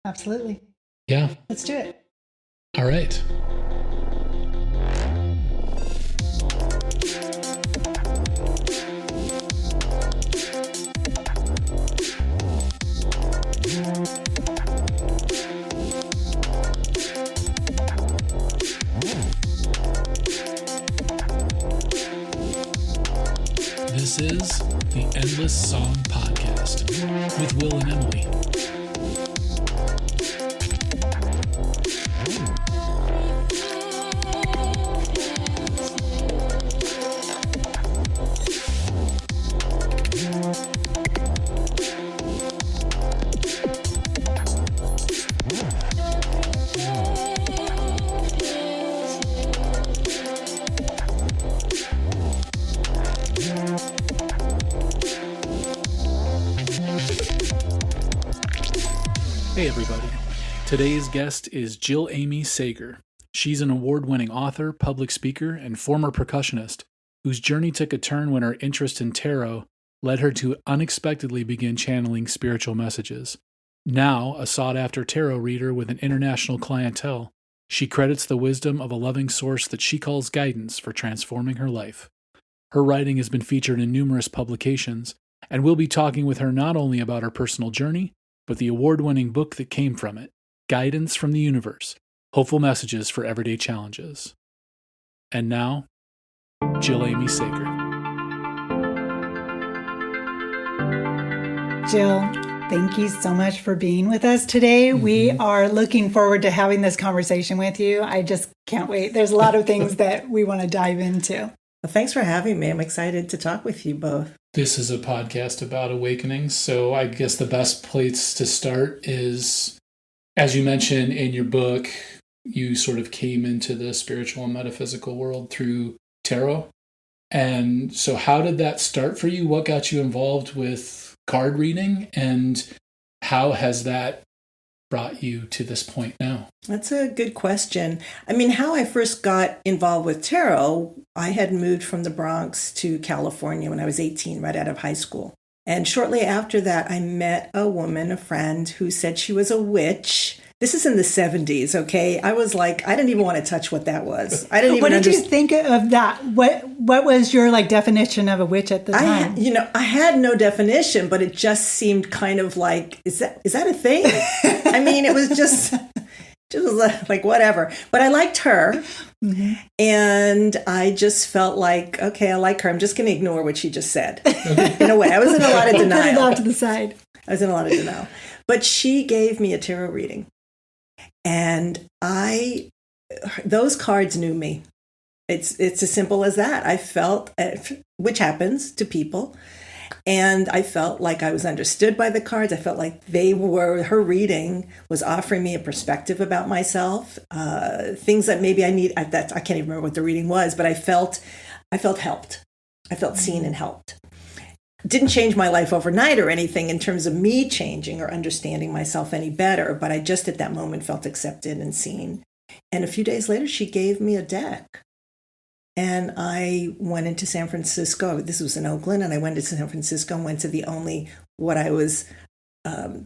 Absolutely. Yeah. Let's do it. All right. This is the Endless Song Podcast with Will and Emily. Hey everybody. Today's guest is Jill Amy Sager. She's an award-winning author, public speaker, and former percussionist whose journey took a turn when her interest in tarot led her to unexpectedly begin channeling spiritual messages. Now, a sought-after tarot reader with an international clientele, she credits the wisdom of a loving source that she calls guidance for transforming her life. Her writing has been featured in numerous publications, and we'll be talking with her not only about her personal journey, but the award-winning book that came from it, Guidance from the Universe, Hopeful Messages for Everyday Challenges. And now, Jill Amy Sager. Jill, thank you so much for being with us today. We are looking forward to having this conversation with you. I just can't wait. There's a lot of things that we want to dive into. Well, thanks for having me. I'm excited to talk with you both. This is a podcast about awakenings, so I guess the best place to start is, as you mentioned in your book, you sort of came into the spiritual and metaphysical world through tarot. And so how did that start for you? What got you involved with card reading, and how has that brought you to this point now? That's a good question. I mean, how I first got involved with tarot, I had moved from the Bronx to California when I was 18, right out of high school. And shortly after that, I met a woman, a friend, who said she was a witch. This is in the 70s, okay? I was like, I didn't even want to touch what that was. I didn't even What did you think of that? What was your definition of a witch at the time? I had no definition, but it just seemed kind of like, is that a thing? I mean, it was just like whatever. But I liked her, and I just felt like, okay, I like her. I'm just going to ignore what she just said. In a way, I was in a lot of denial. Put it off to the side. I was in a lot of denial. But she gave me a tarot reading, and those cards knew me. It's as simple as that. I felt, which happens to people, and I felt like I was understood by the cards. I felt like her reading was offering me a perspective about myself, things that maybe I need. I can't even remember what the reading was, but I felt helped. I felt seen and helped. Didn't change my life overnight or anything in terms of me changing or understanding myself any better, but I just at that moment felt accepted and seen. And a few days later, she gave me a deck. And I went into San Francisco. This was in Oakland, and I went to San Francisco and went to what I was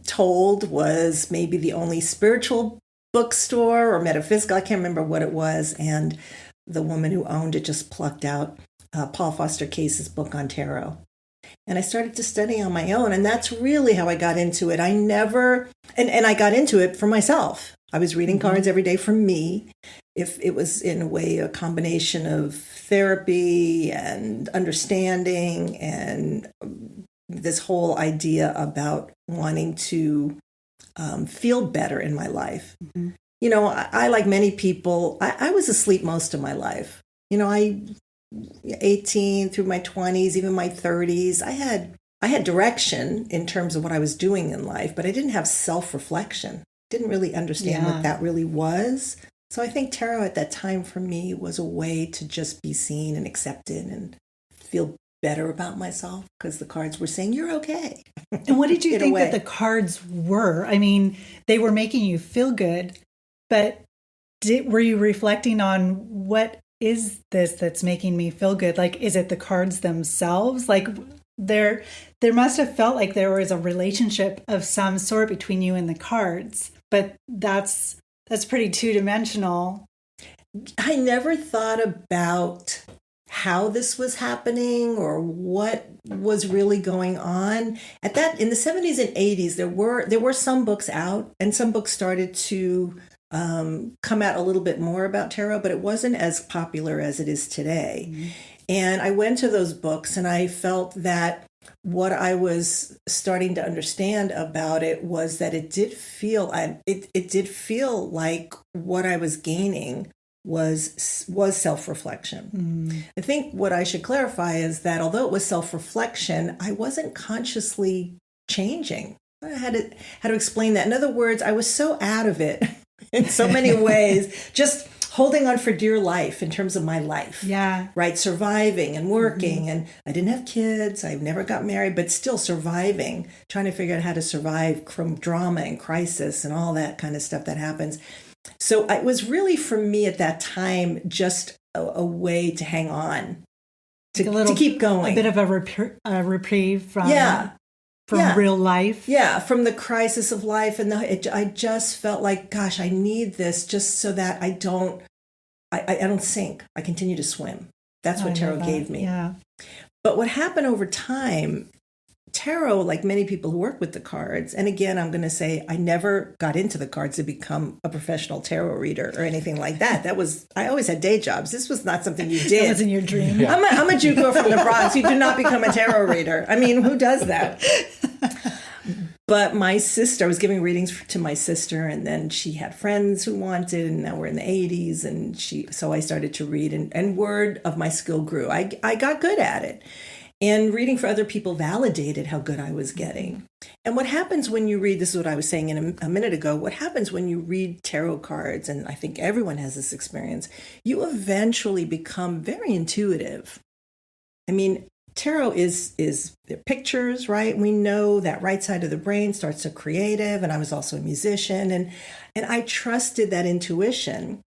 told was maybe the only spiritual bookstore or metaphysical. I can't remember what it was. And the woman who owned it just plucked out Paul Foster Case's book on tarot. And I started to study on my own. And that's really how I got into it. And I got into it for myself. I was reading cards every day for me. If it was in a way a combination of therapy and understanding and this whole idea about wanting to feel better in my life. You know, I like many people, I was asleep most of my life. You know, 18 through my 20s, even my 30s, I had direction in terms of what I was doing in life, but I didn't have self-reflection. Didn't really understand what that really was. So I think tarot at that time for me was a way to just be seen and accepted and feel better about myself because the cards were saying, you're okay. And what did you think that the cards were? I mean, they were making you feel good, but were you reflecting on what is this that's making me feel good? Like, is it the cards themselves? Like, there must have felt like there was a relationship of some sort between you and the cards, but that's pretty two-dimensional. I never thought about how this was happening or what was really going on. In the 70s and 80s, there were some books out, and some books started to come out a little bit more about tarot, but it wasn't as popular as it is today. Mm-hmm. And I went to those books and I felt that what I was starting to understand about it was that it did feel like what I was gaining was self-reflection. Mm. I think what I should clarify is that although it was self-reflection, I wasn't consciously changing. I had to explain that. In other words, I was so out of it in so many ways, just holding on for dear life in terms of my life. Yeah. Right. Surviving and working. Mm-hmm. And I didn't have kids. I never got married, but still surviving, trying to figure out how to survive from drama and crisis and all that kind of stuff that happens. So it was really, for me at that time, just a way to hang on, to keep going. A bit of a reprieve from real life. Yeah, from the crisis of life. And I just felt like, gosh, I need this just so that I don't sink. I continue to swim. That's what tarot gave me. Yeah. But what happened over time, tarot, like many people who work with the cards, and again, I'm going to say I never got into the cards to become a professional tarot reader or anything like that. I always had day jobs. This was not something you did. It wasn't your dream. Yeah. I'm a Jew girl from the Bronx. You do not become a tarot reader. I mean, who does that? But my sister, I was giving readings to my sister, and then she had friends who wanted, and now we're in the 80s, and so I started to read, and word of my skill grew. I got good at it. And reading for other people validated how good I was getting. And what happens when you read, this is what I was saying a minute ago, what happens when you read tarot cards, and I think everyone has this experience, you eventually become very intuitive. I mean, tarot is pictures, right? We know that right side of the brain starts to creative, and I was also a musician, and I trusted that intuition.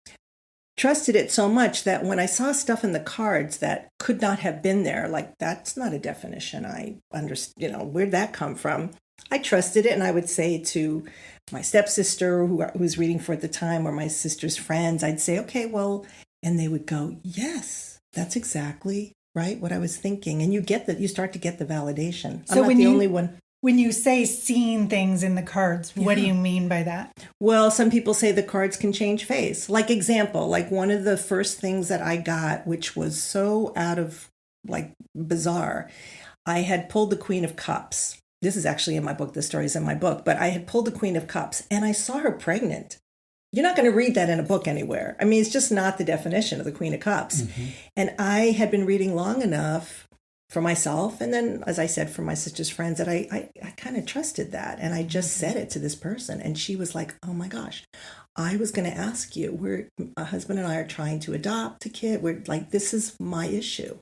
Trusted it so much that when I saw stuff in the cards that could not have been there, like that's not a definition. I understand, where'd that come from? I trusted it, and I would say to my stepsister who was reading for at the time, or my sister's friends, I'd say, okay, well, and they would go, yes, that's exactly right what I was thinking. And you start to get the validation. So I'm not the only one. When you say seeing things in the cards, what do you mean by that? Well, some people say the cards can change face. Like example, like one of the first things that I got, which was so out of bizarre, I had pulled the Queen of Cups. This is actually in my book. The story's in my book, but I had pulled the Queen of Cups and I saw her pregnant. You're not going to read that in a book anywhere. I mean, it's just not the definition of the Queen of Cups. Mm-hmm. And I had been reading long enough for myself, and then, as I said, for my sister's friends, that I kind of trusted that. And I just said it to this person. And she was like, oh my gosh, I was going to ask you, my husband and I are trying to adopt a kid. We're like, this is my issue,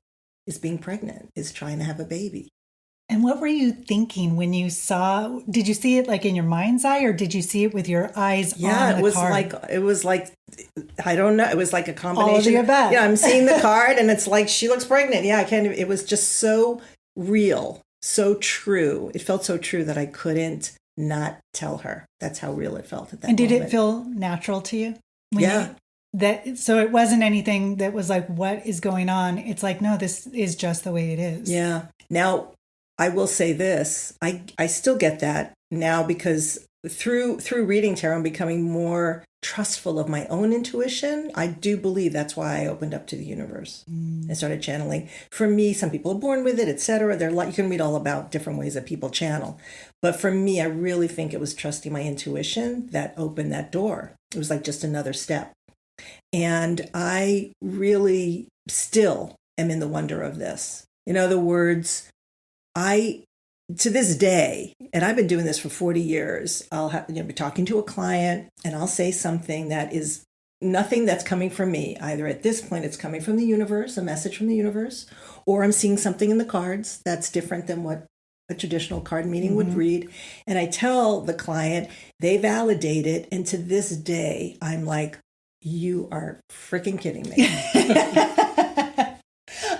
is being pregnant, is trying to have a baby. And what were you thinking when you did you see it like in your mind's eye, or did you see it with your eyes on the card? It was like, I don't know. It was like a combination. All of the above. Yeah, I'm seeing the card and it's like, she looks pregnant. Yeah, it was just so real, so true. It felt so true that I couldn't not tell her. That's how real it felt at that moment. And did it feel natural to you? Yeah. So it wasn't anything that was like, what is going on? It's like, no, this is just the way it is. Yeah. Now, I will say this, I still get that now, because through reading tarot and becoming more trustful of my own intuition, I do believe that's why I opened up to the universe and started channeling. For me, some people are born with it, etc. You can read all about different ways that people channel. But for me, I really think it was trusting my intuition that opened that door. It was like just another step. And I really still am in the wonder of this. In other words, to this day, and I've been doing this for 40 years, I'll be talking to a client and I'll say something that is nothing that's coming from me. Either at this point, it's coming from the universe, a message from the universe, or I'm seeing something in the cards that's different than what a traditional card meeting would read. And I tell the client, they validate it. And to this day, I'm like, you are freaking kidding me.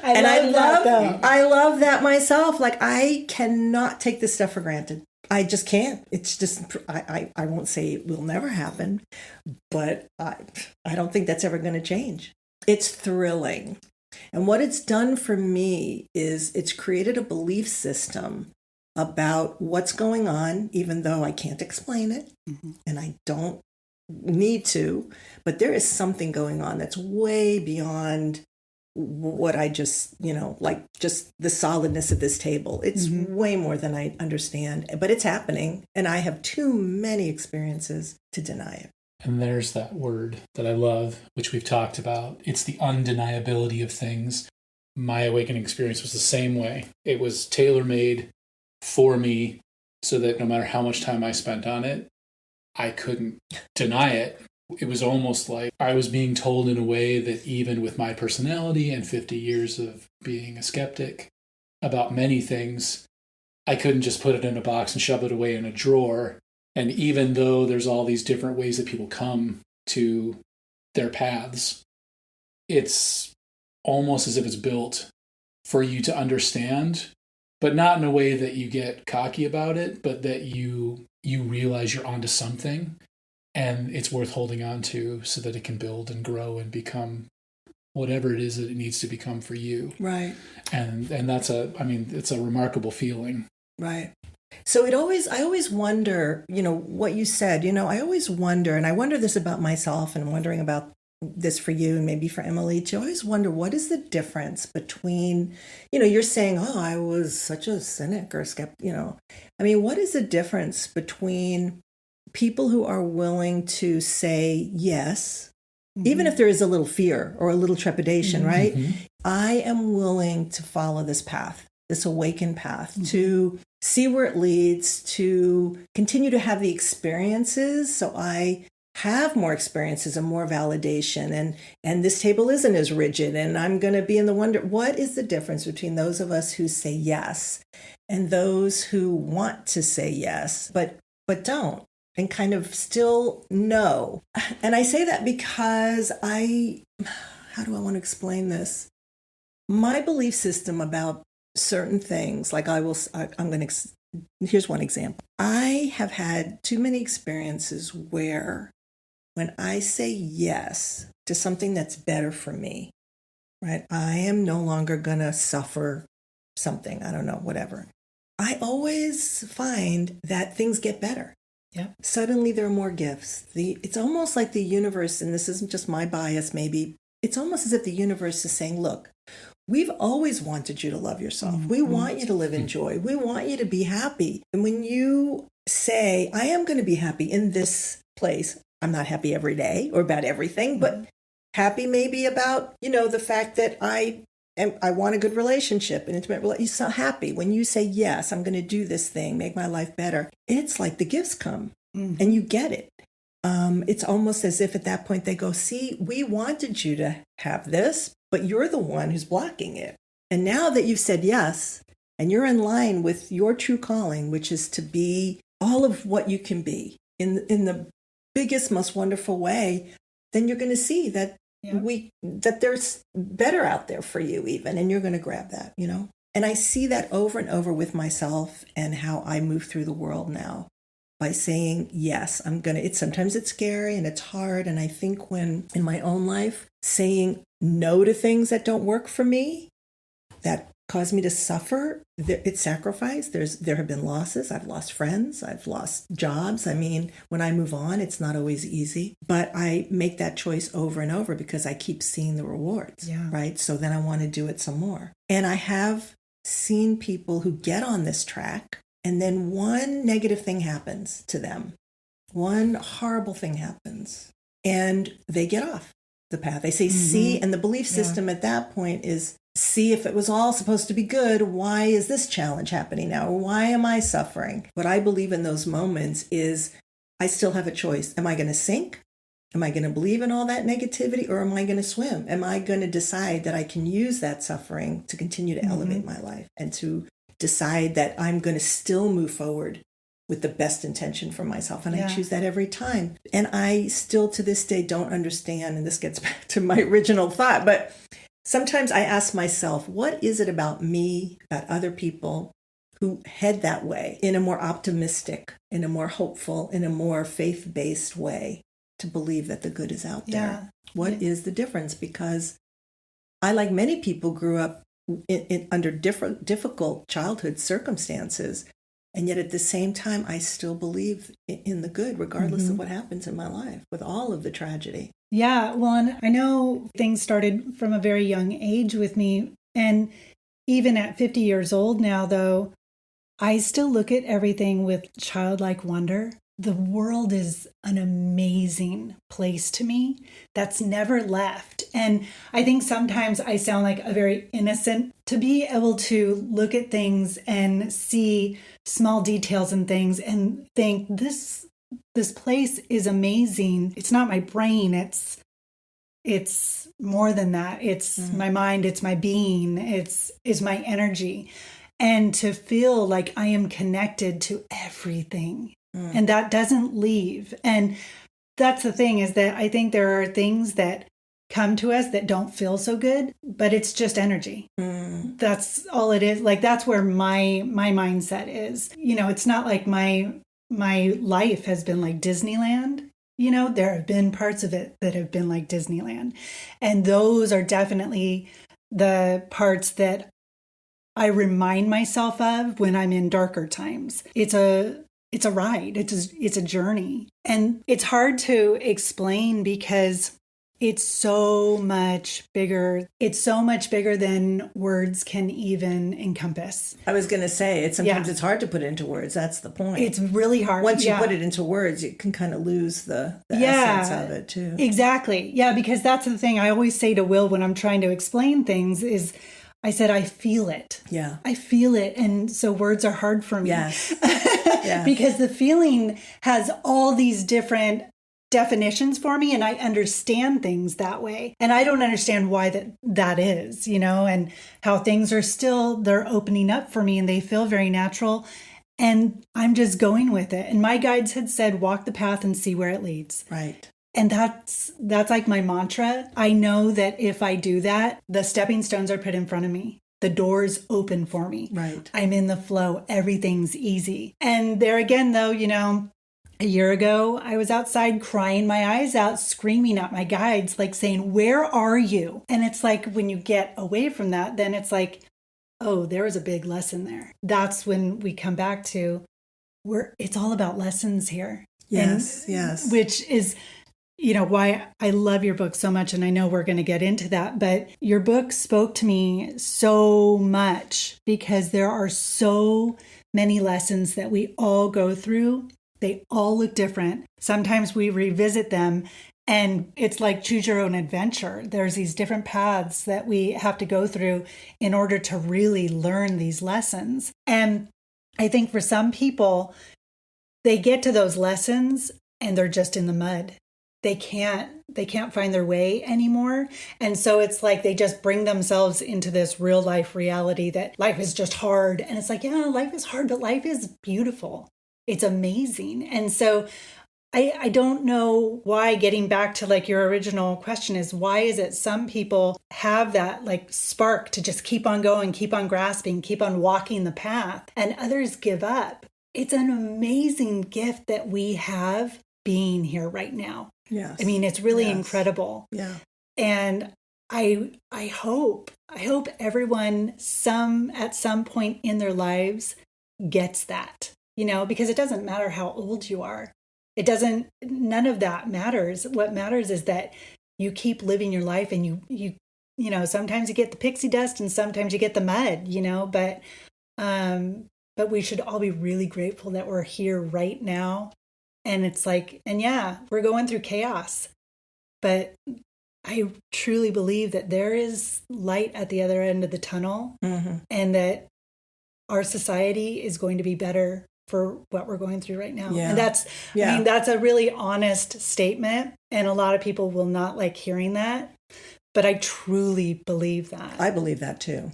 I love that myself. Like, I cannot take this stuff for granted. I just can't. It's just, I won't say it will never happen, but I don't think that's ever going to change. It's thrilling. And what it's done for me is it's created a belief system about what's going on, even though I can't explain it, and I don't need to, but there is something going on that's way beyond what I just, like just the solidness of this table. It's way more than I understand, but it's happening, and I have too many experiences to deny it. And there's that word that I love, which we've talked about. It's the undeniability of things. My awakening experience was the same way. It was tailor-made for me so that no matter how much time I spent on it, I couldn't deny it. It was almost like I was being told in a way that even with my personality and 50 years of being a skeptic about many things, I couldn't just put it in a box and shove it away in a drawer. And even though there's all these different ways that people come to their paths, it's almost as if it's built for you to understand, but not in a way that you get cocky about it, but that you realize you're onto something and it's worth holding on to so that it can build and grow and become whatever it is that it needs to become for you. Right. And it's a remarkable feeling. Right. So I always wonder, what you said, I always wonder, and I wonder this about myself, and I'm wondering about this for you and maybe for Emily too. I always wonder, what is the difference between, you're saying, oh, I was such a cynic or skeptic, what is the difference between people who are willing to say yes, even if there is a little fear or a little trepidation, right? I am willing to follow this path, this awakened path, to see where it leads, to continue to have the experiences. So I have more experiences and more validation, and this table isn't as rigid, and I'm going to be in the wonder. What is the difference between those of us who say yes and those who want to say yes, but don't, and kind of still no? And I say that because how do I want to explain this? My belief system about certain things, like here's one example. I have had too many experiences where when I say yes to something that's better for me, right, I am no longer going to suffer something, I don't know, whatever. I always find that things get better. Yeah. Suddenly there are more gifts. It's almost like the universe, and this isn't just my bias maybe, it's almost as if the universe is saying, look, we've always wanted you to love yourself. We want you to live in joy. We want you to be happy. And when you say, I am going to be happy in this place, I'm not happy every day or about everything, but happy maybe about, the fact that I want a good relationship, an intimate relationship. You're so happy when you say, yes, I'm going to do this thing, make my life better. It's like the gifts come and you get it. It's almost as if at that point they go, see, we wanted you to have this, but you're the one who's blocking it. And now that you've said yes, and you're in line with your true calling, which is to be all of what you can be in the biggest, most wonderful way, then you're going to see that that there's better out there for you even, and you're going to grab that, And I see that over and over with myself and how I move through the world now by saying, yes, sometimes it's scary and it's hard. And I think when in my own life, saying no to things that don't work for me, that cause me to suffer, it's sacrifice. There have been losses. I've lost friends. I've lost jobs. I mean, when I move on, it's not always easy, but I make that choice over and over because I keep seeing the rewards, right? So then I want to do it some more. And I have seen people who get on this track and then one negative thing happens to them. One horrible thing happens and they get off the path. They say, see, and the belief system at that point is, see, if it was all supposed to be good, why is this challenge happening now? Why am I suffering? What I believe in those moments is I still have a choice. Am I going to sink? Am I going to believe in all that negativity, or am I going to swim? Am I going to decide that I can use that suffering to continue to elevate my life and to decide that I'm going to still move forward with the best intention for myself? And I choose that every time. And I still to this day don't understand, and this gets back to my original thought, but sometimes I ask myself, what is it about me, about other people who head that way in a more optimistic, in a more hopeful, in a more faith-based way to believe that the good is out there? Yeah. What is the difference? Because I, like many people, grew up under difficult childhood circumstances. And yet at the same time, I still believe in the good, regardless of what happens in my life, with all of the tragedy. Yeah, well, and I know things started from a very young age with me. And even at 50 years old now, though, I still look at everything with childlike wonder. The world is an amazing place to me that's never left. And I think sometimes I sound like a very innocent. To be able to look at things and see small details and things and think this place is amazing. It's not my brain. It's more than that. It's my mind. It's my being. It's my energy. And to feel like I am connected to everything. And that doesn't leave. And that's the thing, is that I think there are things that come to us that don't feel so good, but it's just energy. That's all it is. Like, that's where my mindset is. You know, it's not like my life has been like Disneyland. You know, there have been parts of it that have been like Disneyland. And those are definitely the parts that I remind myself of when I'm in darker times. It's a ride. It's a journey. And it's hard to explain because it's so much bigger. It's so much bigger than words can even encompass. I was going to say, sometimes it's hard to put it into words. That's the point. It's really hard. Once you put it into words, you can kind of lose the essence of it too. Exactly. Yeah, because that's the thing I always say to Will when I'm trying to explain things is, I said, I feel it. Yeah. I feel it. And so words are hard for me. Yes. Because the feeling has all these different definitions for me, and I understand things that way. And I don't understand why that is, you know, and how things are still, they're opening up for me and they feel very natural. And I'm just going with it. And my guides had said, walk the path and see where it leads. Right. And that's like my mantra. I know that if I do that, the stepping stones are put in front of me. The doors open for me. Right. I'm in the flow. Everything's easy. And there again, though, you know, a year ago, I was outside crying my eyes out, screaming at my guides, like saying, where are you? And it's like when you get away from that, then it's like, oh, there was a big lesson there. That's when we come back to it's all about lessons here. Yes, and, yes. Which is, you know, why I love your book so much. And I know we're going to get into that, but your book spoke to me so much because there are so many lessons that we all go through. They all look different. Sometimes we revisit them and it's like choose your own adventure. There's these different paths that we have to go through in order to really learn these lessons. And I think for some people, they get to those lessons and they're just in the mud. They can't find their way anymore. And so it's like they just bring themselves into this real life reality that life is just hard. And it's like, yeah, life is hard, but life is beautiful. It's amazing. And so I don't know why, getting back to like your original question, is why is it some people have that like spark to just keep on going, keep on grasping, keep on walking the path, and others give up? It's an amazing gift that we have being here right now. Yes. I mean, it's really incredible. Yeah. And I hope everyone at some point in their lives gets that, you know, because it doesn't matter how old you are. None of that matters. What matters is that you keep living your life, and you know, sometimes you get the pixie dust and sometimes you get the mud, you know, but we should all be really grateful that we're here right now. And it's like, and yeah, we're going through chaos, but I truly believe that there is light at the other end of the tunnel, and that our society is going to be better for what we're going through right now. Yeah. And I mean, that's a really honest statement. And a lot of people will not like hearing that, but I truly believe that. I believe that too.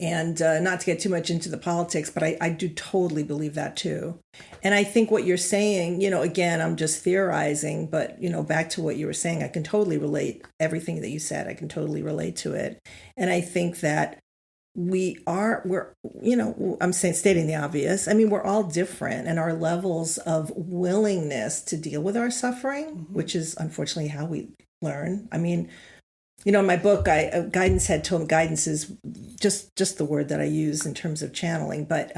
And not to get too much into the politics, but I do totally believe that too. And I think what you're saying, again, I'm just theorizing, but, back to what you were saying, I can totally relate everything that you said. I can totally relate to it. And I think that I'm stating the obvious. I mean, we're all different, and our levels of willingness to deal with our suffering, which is unfortunately how we learn. I mean, in my book, guidance is just the word that I use in terms of channeling, but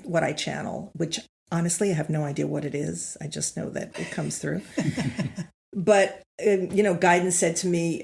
what I channel, which honestly, I have no idea what it is. I just know that it comes through. But, guidance said to me,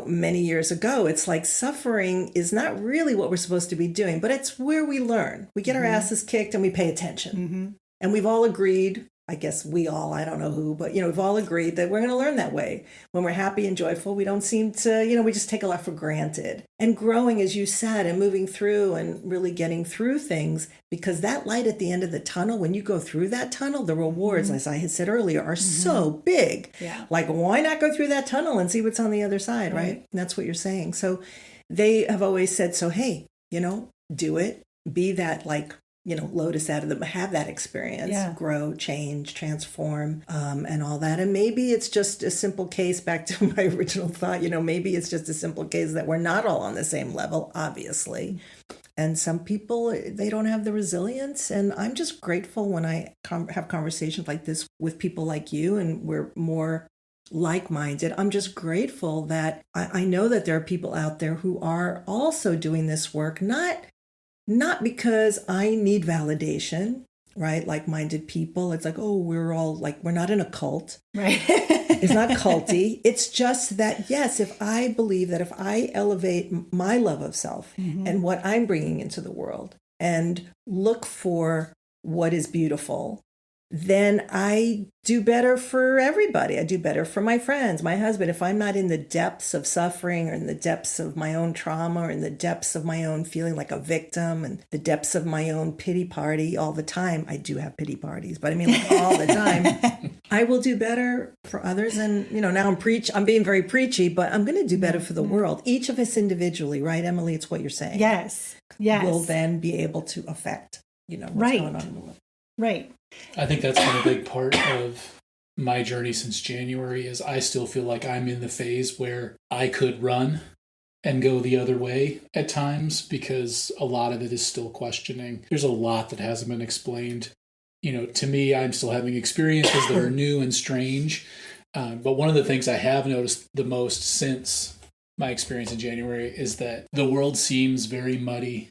many years ago, it's like suffering is not really what we're supposed to be doing, but it's where we learn. We get our asses kicked and we pay attention. And we've all agreed, I guess I don't know who, but, we've all agreed that we're going to learn that way. When we're happy and joyful, we don't seem to, we just take a lot for granted. And growing, as you said, and moving through and really getting through things, because that light at the end of the tunnel, when you go through that tunnel, the rewards, as I had said earlier, are so big. Yeah. Like, why not go through that tunnel and see what's on the other side, right? And that's what you're saying. So they have always said, so, hey, do it. Be that, lotus out of them, have that experience, grow, change, transform, and all that. And maybe it's just a simple case, back to my original thought, maybe it's just a simple case that we're not all on the same level, obviously. And some people, they don't have the resilience. And I'm just grateful when I have conversations like this with people like you, and we're more like-minded. I'm just grateful that I know that there are people out there who are also doing this work, not because I need validation, right? Like-minded people. It's like, oh, we're not in a cult. Right. It's not culty. It's just that, yes, if I believe that if I elevate my love of self and what I'm bringing into the world and look for what is beautiful, then I do better for everybody. I do better for my friends, my husband. If I'm not in the depths of suffering or in the depths of my own trauma or in the depths of my own feeling like a victim and the depths of my own pity party all the time, I do have pity parties, but I mean like all the time, I will do better for others. And, now I'm being very preachy, but I'm going to do better for the world. Each of us individually, right, Emily? It's what you're saying. Yes. Will then be able to affect, what's going on in the world. Right. I think that's been a big part of my journey since January is I still feel like I'm in the phase where I could run and go the other way at times because a lot of it is still questioning. There's a lot that hasn't been explained. To me, I'm still having experiences that are new and strange. But one of the things I have noticed the most since my experience in January is that the world seems very muddy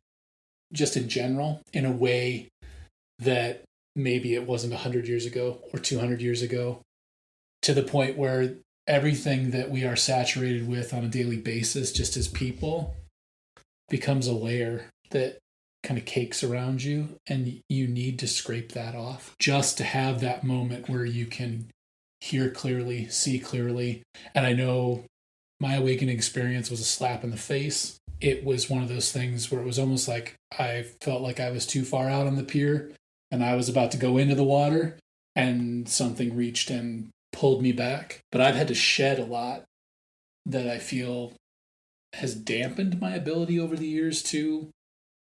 just in general in a way that maybe it wasn't 100 years ago or 200 years ago, to the point where everything that we are saturated with on a daily basis, just as people, becomes a layer that kind of cakes around you, and you need to scrape that off just to have that moment where you can hear clearly, see clearly. And I know my awakening experience was a slap in the face. It was one of those things where it was almost like I felt like I was too far out on the pier and I was about to go into the water, and something reached and pulled me back. But I've had to shed a lot that I feel has dampened my ability over the years to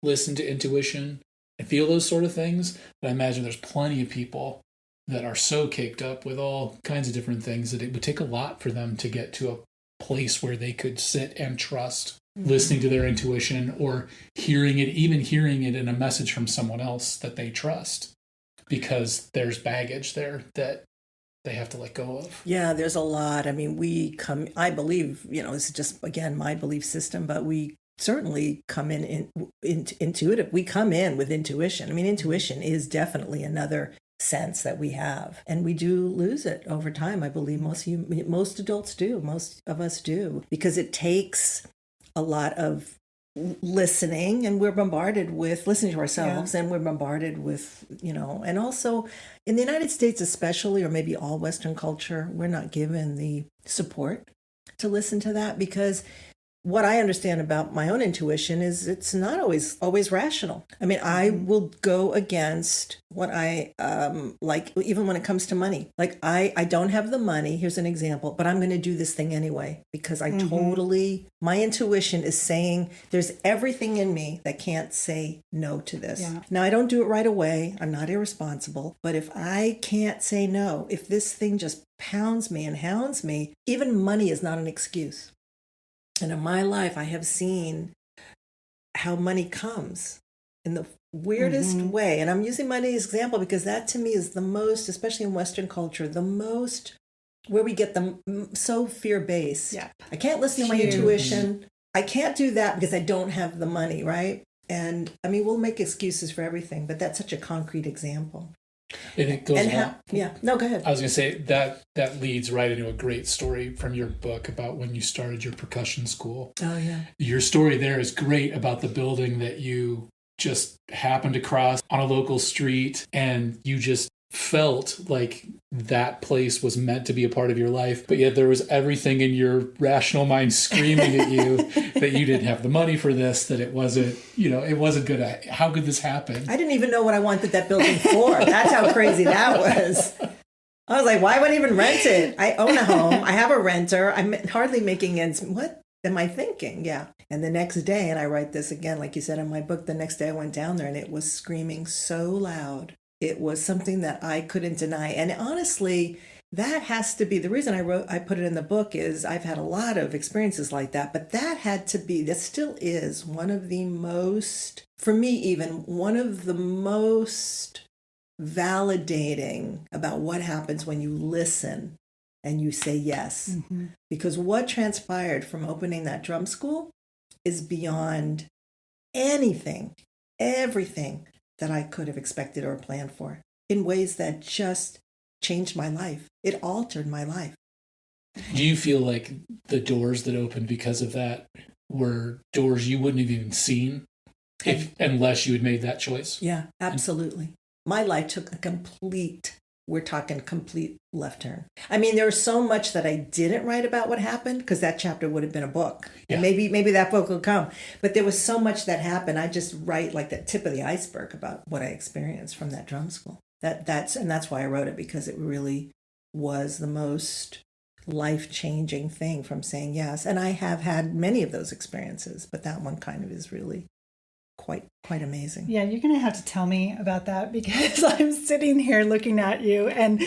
listen to intuition and feel those sort of things. But I imagine there's plenty of people that are so caked up with all kinds of different things that it would take a lot for them to get to a place where they could sit and trust listening to their intuition or hearing it, even hearing it in a message from someone else that they trust, because there's baggage there that they have to let go of. Yeah, there's a lot. I mean, I believe, this is just, again, my belief system, but we certainly come in intuitive. We come in with intuition. I mean, intuition is definitely another sense that we have, and we do lose it over time. I believe most adults do, most of us do, because it takes a lot of listening, and we're bombarded with listening to ourselves, and we're bombarded with, and also in the United States especially, or maybe all Western culture, we're not given the support to listen to that, because what I understand about my own intuition is it's not always rational. I mean, I will go against what I like, even when it comes to money. Like I don't have the money. Here's an example, but I'm going to do this thing anyway because I totally, my intuition is saying there's everything in me that can't say no to this. Yeah. Now I don't do it right away. I'm not irresponsible, but if I can't say no, if this thing just pounds me and hounds me, even money is not an excuse. And in my life, I have seen how money comes in the weirdest way. And I'm using money as an example because that to me is the most, especially in Western culture, the most where we get them so fear-based. Yeah. I can't listen to my intuition. I can't do that because I don't have the money, right? And I mean, we'll make excuses for everything, but that's such a concrete example. And it goes on. No, go ahead. I was going to say that leads right into a great story from your book about when you started your percussion school. Oh, yeah. Your story there is great about the building that you just happened to cross on a local street, and you just felt like that place was meant to be a part of your life, but yet there was everything in your rational mind screaming at you that you didn't have the money for this, that it wasn't, it wasn't good. How could this happen? I didn't even know what I wanted that building for. That's how crazy that was. I was like, why would I even rent it? I own a home. I have a renter. I'm hardly making ends. What am I thinking? Yeah. And the next day, and I write this again, like you said in my book, the next day I went down there and it was screaming so loud. It was something that I couldn't deny. And honestly, that has to be the reason I put it in the book is I've had a lot of experiences like that, but that still is one of the most, for me even, one of the most validating about what happens when you listen and you say yes. Because what transpired from opening that drum school is beyond everything that I could have expected or planned for in ways that just changed my life. It altered my life. Do you feel like the doors that opened because of that were doors you wouldn't have even seen unless you had made that choice? Yeah, absolutely. My life took a complete left turn. I mean, there was so much that I didn't write about what happened because that chapter would have been a book. Yeah. And maybe that book will come. But there was so much that happened. I just write like the tip of the iceberg about what I experienced from that drum school. That's why I wrote it, because it really was the most life-changing thing from saying yes. And I have had many of those experiences, but that one kind of is really quite amazing. Yeah, you're going to have to tell me about that because I'm sitting here looking at you and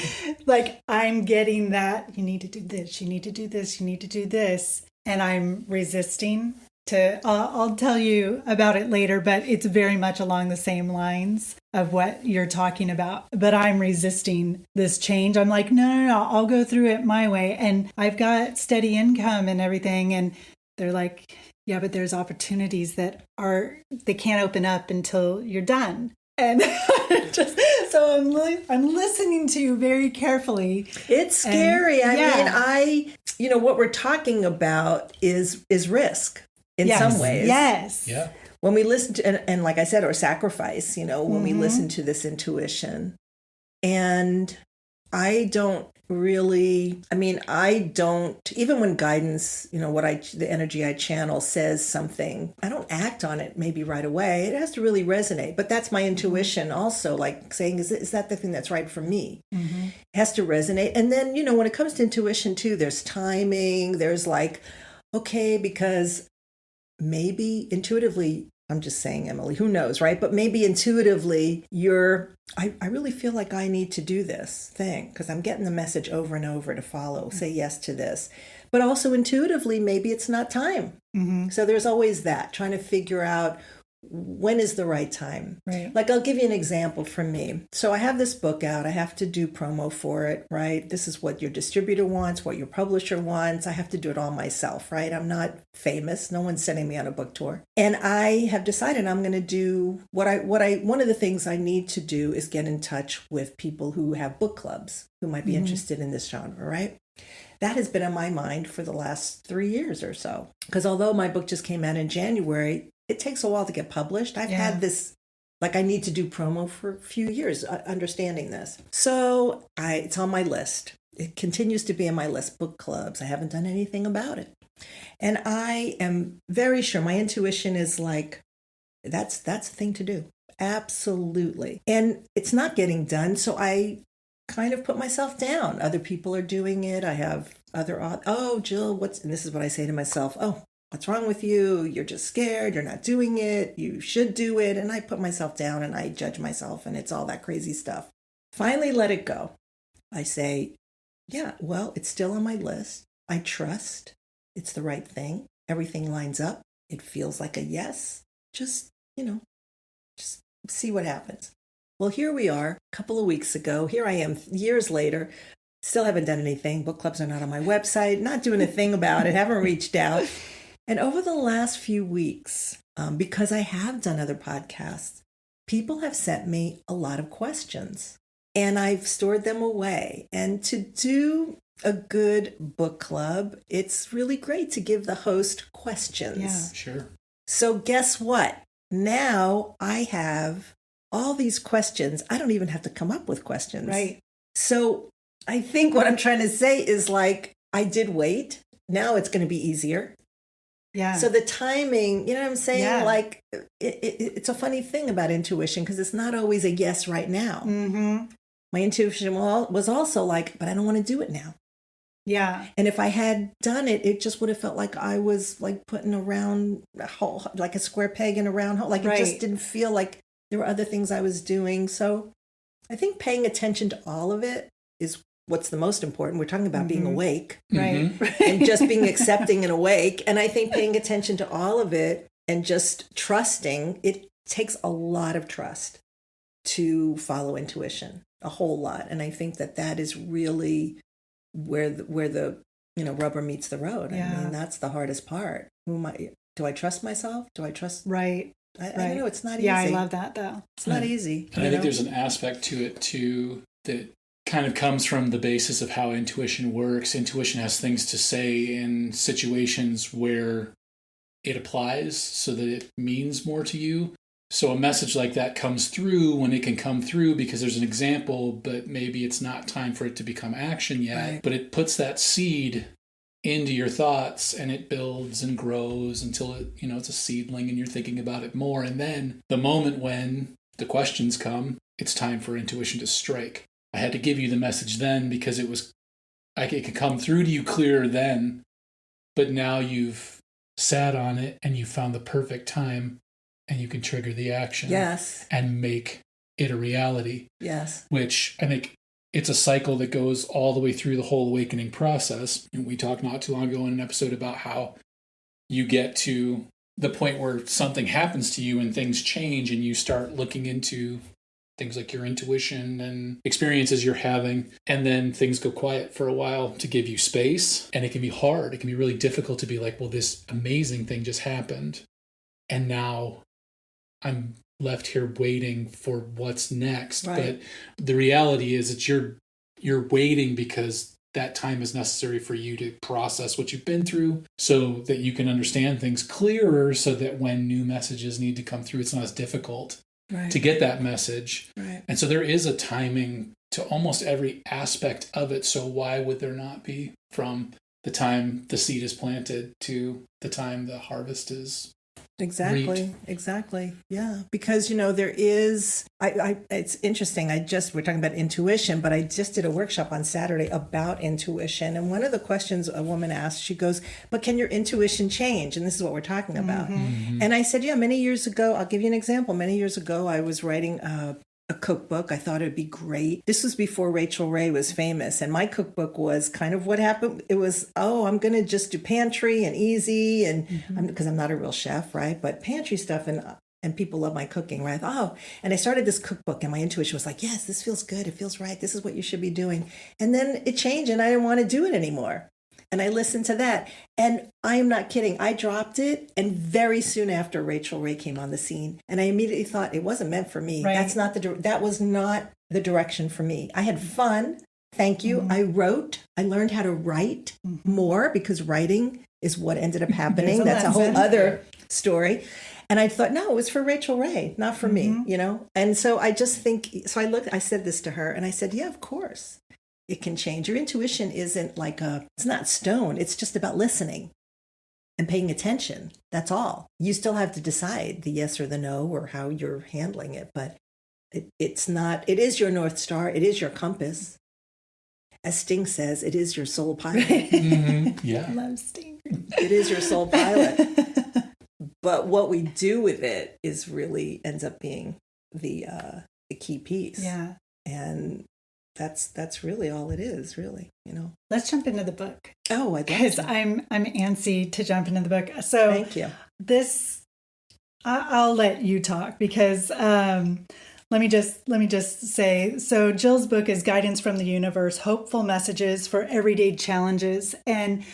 like I'm getting that you need to do this, you need to do this, you need to do this. And I'm resisting to, I'll tell you about it later, but it's very much along the same lines of what you're talking about. But I'm resisting this change. I'm like, no, I'll go through it my way. And I've got steady income and everything. And they're like, yeah, but there's opportunities that they can't open up until you're done. And so I'm listening to you very carefully. It's scary. I mean, what we're talking about is risk in some ways. Yes. Yeah. When we listen to, and like I said, or sacrifice, when we listen to this intuition. And I don't, even when guidance, the energy I channel says something, I don't act on it maybe right away. It has to really resonate. But that's my intuition also, like saying, is that the thing that's right for me? It has to resonate. And then, when it comes to intuition too, there's timing, there's like, okay, because maybe intuitively, I'm just saying, Emily, who knows, right? But maybe intuitively I really feel like I need to do this thing because I'm getting the message over and over to follow, say yes to this. But also intuitively, maybe it's not time. So there's always that, trying to figure out when is the right time. Right. Like I'll give you an example from me. So I have this book out. I have to do promo for it, right? This is what your distributor wants, what your publisher wants. I have to do it all myself, right? I'm not famous. No one's sending me on a book tour. And I have decided I'm going to do one of the things I need to do is get in touch with people who have book clubs who might be interested in this genre, right? That has been on my mind for the last 3 years or so. Because although my book just came out in January, it takes a while to get published. I've had this, like I need to do promo for a few years, understanding this. So it's on my list. it continues to be in my list. Book clubs. I haven't done anything about it. And I am very sure my intuition is like, that's the thing to do. Absolutely. And it's not getting done. So I kind of put myself down. Other people are doing it. I have oh, Jill, and this is what I say to myself. Oh, what's wrong with you? You're just scared. You're not doing it. You should do it. And I put myself down and I judge myself, and it's all that crazy stuff. Finally, let it go. I say, yeah, well, it's still on my list. I trust it's the right thing. Everything lines up. It feels like a yes. Just see what happens. Well, here we are, a couple of weeks ago. Here I am years later. Still haven't done anything. Book clubs are not on my website. Not doing a thing about it. Haven't reached out. And over the last few weeks, because I have done other podcasts, people have sent me a lot of questions. And I've stored them away. And to do a good book club, it's really great to give the host questions. Yeah. Sure. So guess what? Now I have all these questions. I don't even have to come up with questions. Right. So I think what I'm trying to say is like, I did wait. Now it's going to be easier. Yeah. So the timing, you know what I'm saying? Yeah. Like it's a funny thing about intuition because it's not always a yes right now. Mm-hmm. My intuition was also like, but I don't want to do it now. Yeah. And if I had done it, it just would have felt like I was like putting around a hole, like a square peg in a round hole. Like it just didn't feel like there were other things I was doing. So I think paying attention to all of it is what's the most important. We're talking about being awake, Right. and just being accepting and awake. And I think paying attention to all of it and just trusting, it takes a lot of trust to follow intuition, a whole lot. And I think that is really where the rubber meets the road. Yeah. I mean, that's the hardest part. Do I trust myself? Do I trust? Right. I don't know. It's not easy. Yeah, I love that though. It's not easy. And I think there's an aspect to it too that kind of comes from the basis of how intuition works. Intuition has things to say in situations where it applies so that it means more to you. So a message like that comes through when it can come through because there's an example, but maybe it's not time for it to become action yet. Right. But it puts that seed into your thoughts and it builds and grows until it, it's a seedling and you're thinking about it more. And then the moment when the questions come, it's time for intuition to strike. I had to give you the message then because it could come through to you clearer then, but now you've sat on it and you found the perfect time and you can trigger the action. Yes. And make it a reality. Yes. Which I think it's a cycle that goes all the way through the whole awakening process. And we talked not too long ago in an episode about how you get to the point where something happens to you and things change and you start looking into things like your intuition and experiences you're having. And then things go quiet for a while to give you space. And it can be hard. It can be really difficult to be like, well, this amazing thing just happened. And now I'm left here waiting for what's next. Right. But the reality is that you're waiting because that time is necessary for you to process what you've been through so that you can understand things clearer so that when new messages need to come through, it's not as difficult to get that message. Right. And so there is a timing to almost every aspect of it. So why would there not be from the time the seed is planted to the time the harvest is Exactly. Yeah. Because, there is, it's interesting. We're talking about intuition, but I just did a workshop on Saturday about intuition. And one of the questions a woman asked, she goes, but can your intuition change? And this is what we're talking about. Mm-hmm. And I said, yeah, many years ago, I'll give you an example. Many years ago, I was writing a cookbook. I thought it would be great. This was before Rachel Ray was famous. And my cookbook was kind of what happened. It was, I'm going to just do pantry and easy. And because I'm not a real chef, right? But pantry stuff and people love my cooking, right? And I started this cookbook and my intuition was like, yes, this feels good. It feels right. This is what you should be doing. And then it changed and I didn't want to do it anymore. And I listened to that. And I am not kidding. I dropped it. And very soon after, Rachel Ray came on the scene. And I immediately thought it wasn't meant for me. Right. That was not the direction for me. I had fun. Thank you. Mm-hmm. I learned how to write more because writing is what ended up happening. That's a whole lesson. other story. And I thought, no, it was for Rachel Ray, not for me, And so I just think, I said this to her and I said, yeah, of course. it can change. Your intuition isn't it's not stone. It's just about listening and paying attention. That's all. You still have to decide the yes or the no or how you're handling it. But it is your North Star. It is your compass. As Sting says, it is your soul pilot. Mm-hmm. Yeah. Love Sting. It is your soul pilot. But what we do with it is really ends up being the key piece. Yeah. And that's really all it is, really, Let's jump into the book. Oh, I'd love Because to. I'm antsy to jump into the book. So Thank you. I'll let you talk because let me just say, so Jill's book is Guidance from the Universe, Hopeful Messages for Everyday Challenges. And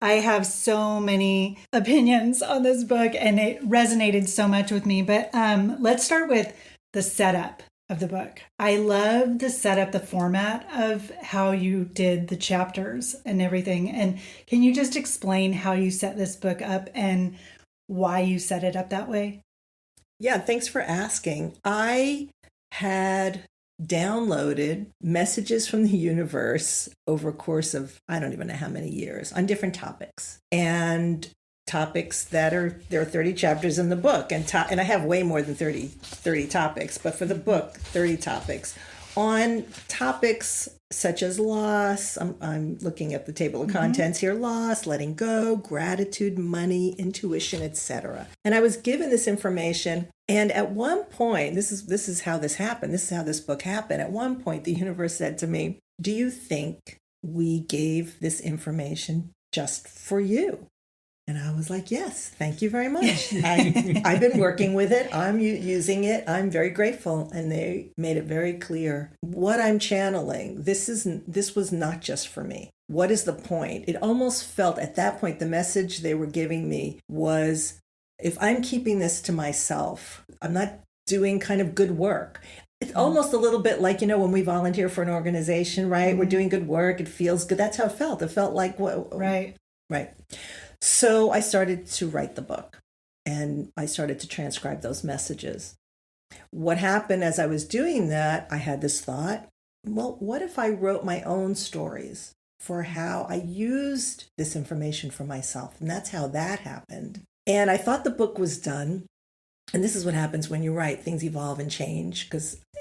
I have so many opinions on this book and it resonated so much with me. But let's start with the setup of the book. I love the setup, the format of how you did the chapters and everything. And can you just explain how you set this book up and why you set it up that way? Yeah, thanks for asking. I had downloaded messages from the universe over a course of, I don't even know how many years, on different topics. And topics there are 30 chapters in the book. And I have way more than 30 topics, but for the book, 30 topics. On topics such as loss, I'm looking at the table of contents here, loss, letting go, gratitude, money, intuition, etc. And I was given this information, and at one point, this is how this happened. This is how this book happened. At one point, the universe said to me, "Do you think we gave this information just for you?" And I was like, yes, thank you very much. I've been working with it. I'm using it. I'm very grateful. And they made it very clear what I'm channeling. This was not just for me. What is the point? It almost felt at that point, the message they were giving me was, if I'm keeping this to myself, I'm not doing kind of good work. It's almost a little bit like, when we volunteer for an organization, right? We're doing good work. It feels good. That's how it felt. It felt like, what? Right. Right. So I started to write the book and I started to transcribe those messages. What happened as I was doing that, I had this thought, well, what if I wrote my own stories for how I used this information for myself? And that's how that happened. And I thought the book was done. And this is what happens when you write, things evolve and change.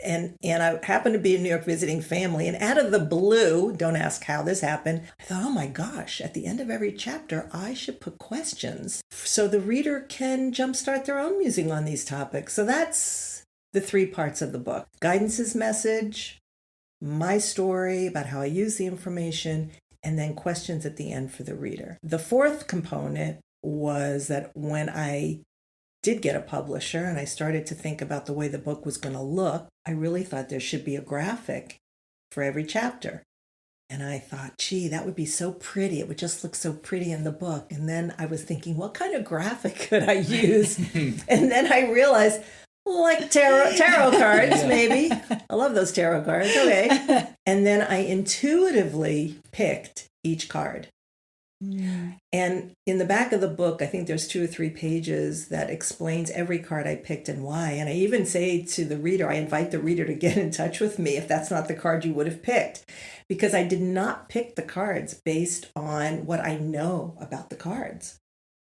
And I happened to be in New York visiting family, and out of the blue, don't ask how this happened, I thought, oh my gosh, at the end of every chapter, I should put questions so the reader can jumpstart their own musing on these topics. So that's the 3 parts of the book. Guidance's message, my story about how I use the information, and then questions at the end for the reader. The 4th component was that when I did get a publisher and I started to think about the way the book was going to look, I really thought there should be a graphic for every chapter. And I thought, gee, that would be so pretty. It would just look so pretty in the book. And then I was thinking, what kind of graphic could I use? And then I realized, like tarot cards, maybe. I love those tarot cards. Okay. And then I intuitively picked each card. And in the back of the book, I think there's 2 or 3 pages that explains every card I picked and why. And I even say to the reader, I invite the reader to get in touch with me if that's not the card you would have picked, because I did not pick the cards based on what I know about the cards.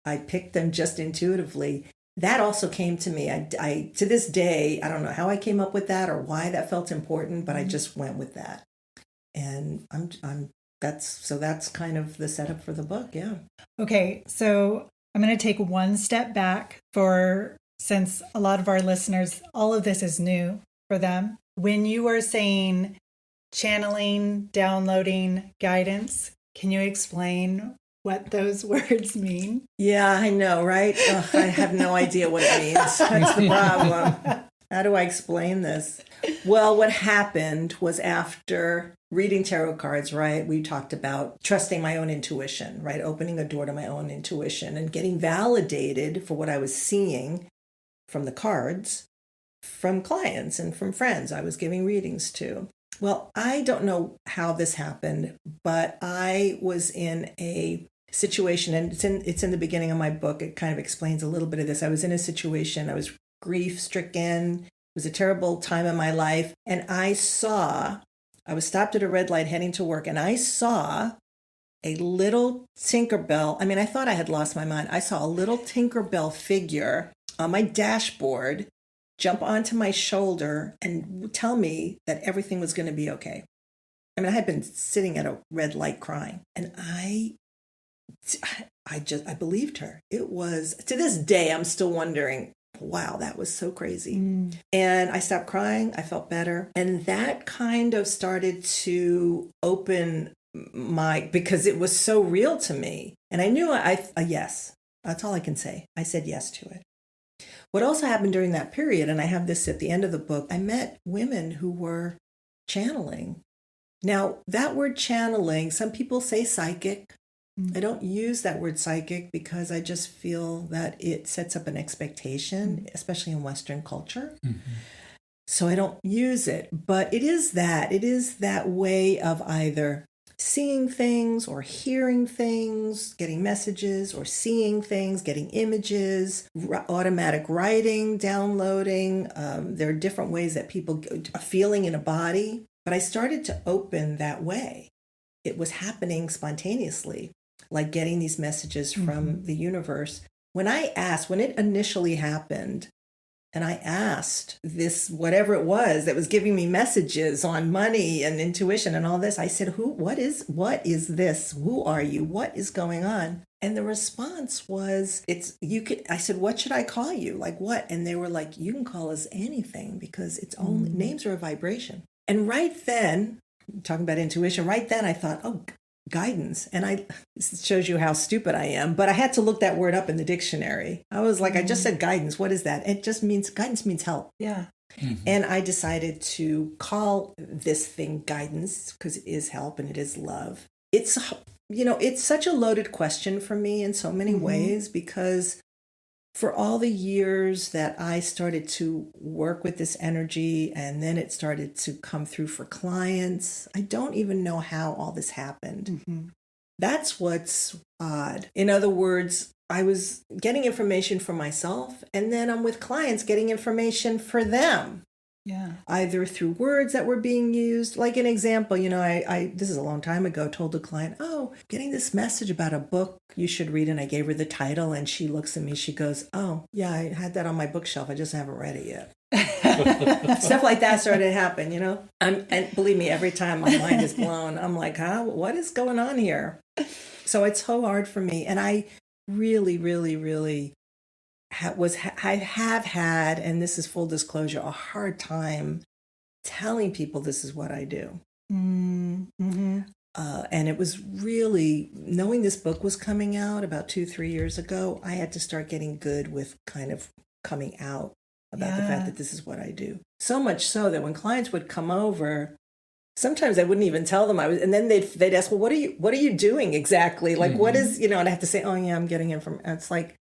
I picked them just intuitively. That also came to me. I to this day, I don't know how I came up with that or why that felt important, but I just went with that. And that's kind of the setup for the book. Yeah. Okay. So I'm going to take one step back since a lot of our listeners, all of this is new for them. When you were saying channeling, downloading, guidance, can you explain what those words mean? Yeah, I know, right? Ugh, I have no idea what it means. That's the problem. How do I explain this? Well, what happened was after reading tarot cards, right, we talked about trusting my own intuition, right, opening a door to my own intuition and getting validated for what I was seeing from the cards, from clients and from friends I was giving readings to. Well, I don't know how this happened, but I was in a situation, and it's in the beginning of my book. It kind of explains a little bit of this. I was in a situation, I was grief-stricken. It was a terrible time in my life. And I saw I was stopped at a red light heading to work, and I saw a little Tinkerbell. I mean, I thought I had lost my mind. I saw a little Tinkerbell figure on my dashboard jump onto my shoulder and tell me that everything was going to be okay. I mean, I had been sitting at a red light crying, and I believed her. It was, to this day, I'm still wondering, wow, that was so crazy. And I stopped crying. I felt better. And that kind of started to open because it was so real to me. And I knew yes, that's all I can say. I said yes to it. What also happened during that period, and I have this at the end of the book, I met women who were channeling. Now, that word channeling, some people say psychic. I don't use that word psychic because I just feel that it sets up an expectation, especially in Western culture. So I don't use it. But it is that way of either seeing things or hearing things, getting messages, or seeing things, getting images, automatic writing, downloading. There are different ways that people are feeling in a body. But I started to open that way. It was happening spontaneously, like getting these messages from the universe. When it initially happened, and I asked this, whatever it was that was giving me messages on money and intuition and all this, I said, what is this? Who are you? What is going on? And the response was, I said, what should I call you? Like what? And they were like, you can call us anything because it's only, names are a vibration. And right then, talking about intuition, right then I thought, oh, guidance. And this shows you how stupid I am, but I had to look that word up in the dictionary. I was like, I just said guidance. What is that? Guidance means help. Yeah. And I decided to call this thing guidance because it is help and it is love. It's such a loaded question for me in so many ways, because for all the years that I started to work with this energy and then it started to come through for clients, I don't even know how all this happened. That's what's odd. In other words, I was getting information for myself, and then I'm with clients getting information for them. Yeah. Either through words that were being used. Like an example, I this is a long time ago, told a client, oh, getting this message about a book you should read. And I gave her the title, and she looks at me, she goes, oh, yeah, I had that on my bookshelf. I just haven't read it yet. Stuff like that started to happen, and believe me, every time my mind is blown, I'm like, what is going on here? So it's so hard for me. And I really, really, really I have had, and this is full disclosure, a hard time telling people this is what I do. And it was really, knowing this book was coming out about 2-3 years ago, I had to start getting good with kind of coming out about the fact that this is what I do. So much so that when clients would come over, sometimes I wouldn't even tell them I was, and then they'd ask, well, what are you doing exactly? Like, what is, and I have to say, oh yeah, I'm getting information. It's like,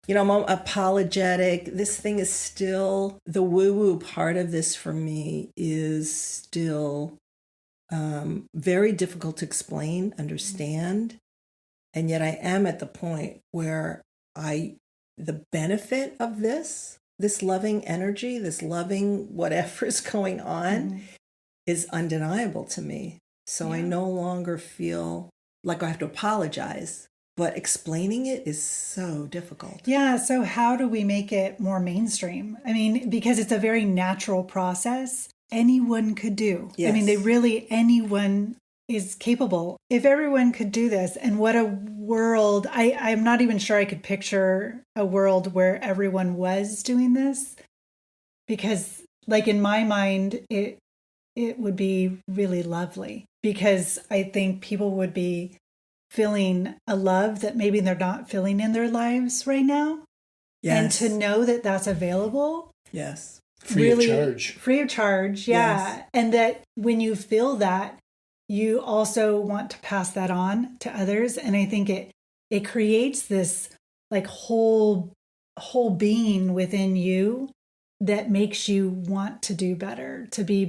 I'm apologetic. This thing is still, the woo-woo part of this for me is still very difficult to explain, understand. And yet I am at the point where the benefit of this loving energy, this loving whatever's going on is undeniable to me. So I no longer feel like I have to apologize. But explaining it is so difficult. Yeah. So how do we make it more mainstream? I mean, because it's a very natural process. Anyone could do. Yes. I mean, anyone is capable. If everyone could do this, and what a world, I'm not even sure I could picture a world where everyone was doing this. Because like in my mind, it would be really lovely, because I think people would be feeling a love that maybe they're not feeling in their lives right now. Yes. And to know that that's available. Yes. Free of charge. Free of charge. Yeah. Yes. And that when you feel that, you also want to pass that on to others. And I think it creates this like whole being within you that makes you want to do better, to be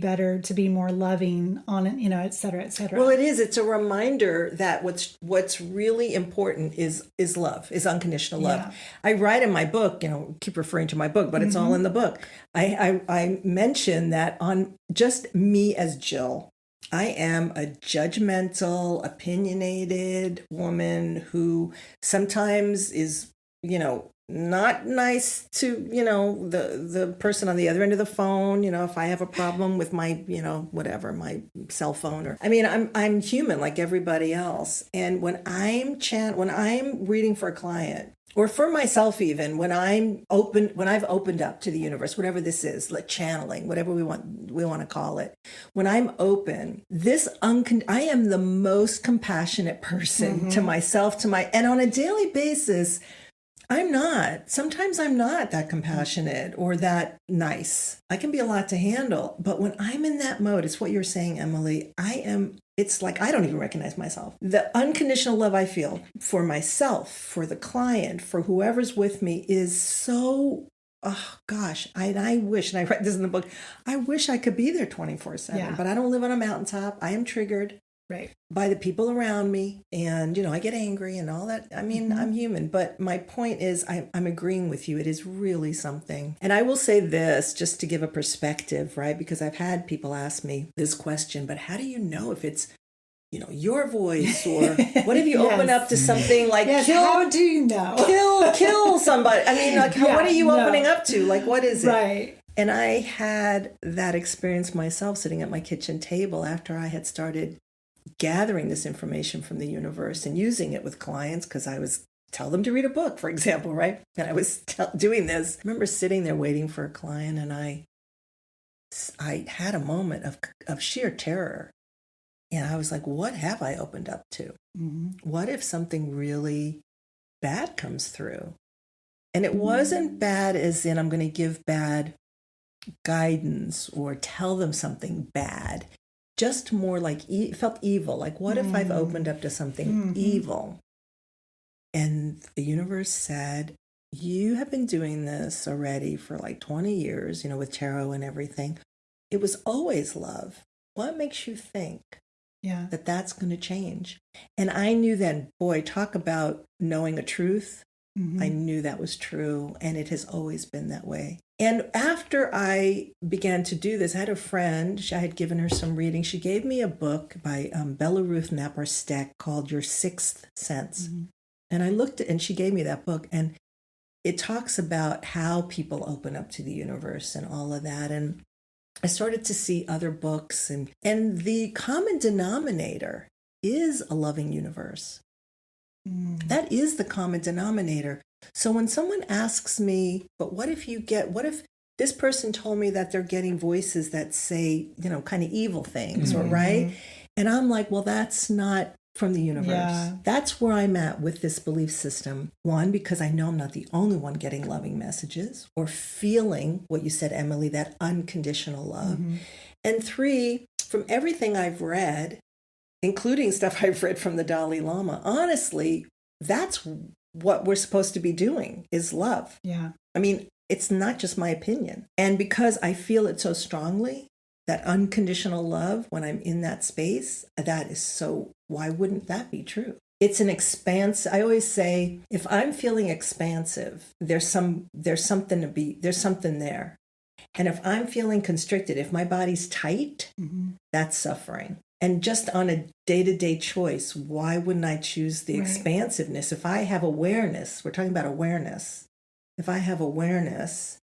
more loving on it, et cetera, et cetera. Well, it's a reminder that what's really important is love, is unconditional love. Yeah. I write in my book, keep referring to my book, but it's all in the book. I mention that on just me as Jill, I am a judgmental, opinionated woman who sometimes is, not nice to, the person on the other end of the phone. If I have a problem with my, whatever, my cell phone, or I'm human like everybody else. And when I'm reading for a client, or for myself, even when I've opened up to the universe, whatever this is, like channeling, whatever we want to call it. When I'm open, I am the most compassionate person to myself, and on a daily basis, sometimes I'm not that compassionate or that nice. I can be a lot to handle, but when I'm in that mode, it's what you're saying, Emily, it's like I don't even recognize myself. The unconditional love I feel for myself, for the client, for whoever's with me is so, oh gosh, I wish, and I write this in the book, I wish I could be there 24/7, but I don't live on a mountaintop. I am triggered by the people around me, and I get angry and all that. I'm human, but my point is I'm agreeing with you. It is really something. And I will say this just to give a perspective, right? Because I've had people ask me this question, but how do you know if it's your voice, or what if you open up to something like how do you know? kill somebody? What are you opening up to? Like, what is it? Right. And I had that experience myself sitting at my kitchen table after I had started gathering this information from the universe and using it with clients, because I was tell them to read a book, for example, right? And I was doing this. I remember sitting there waiting for a client, and I had a moment of sheer terror. And I was like, what have I opened up to? Mm-hmm. What if something really bad comes through? And it wasn't bad as in I'm going to give bad guidance or tell them something bad. Just more like it felt evil. Like, what if I've opened up to something evil? And the universe said, you have been doing this already for like 20 years, with tarot and everything. It was always love. What makes you think that that's going to change? And I knew then, boy, talk about knowing a truth. I knew that was true, and it has always been that way. And after I began to do this, I had a friend, I had given her some reading. She gave me a book by Bella Ruth Naparsteck called Your Sixth Sense. And I looked at, and she gave me that book, and it talks about how people open up to the universe and all of that. And I started to see other books, and the common denominator is a loving universe. That is the common denominator. So when someone asks me, but what if this person told me that they're getting voices that say, kind of evil things, or right? And I'm like, well, that's not from the universe. Yeah. That's where I'm at with this belief system. One, because I know I'm not the only one getting loving messages or feeling what you said, Emily, that unconditional love. And three, from everything I've read, including stuff I've read from the Dalai Lama, honestly, that's what we're supposed to be doing, is love. Yeah. It's not just my opinion. And because I feel it so strongly, that unconditional love, when I'm in that space, that is so, why wouldn't that be true? It's an expanse. I always say, if I'm feeling expansive, there's something there. And if I'm feeling constricted, if my body's tight, that's suffering. And just on a day-to-day choice, why wouldn't I choose the expansiveness? If I have awareness, we're talking about awareness. If I have awareness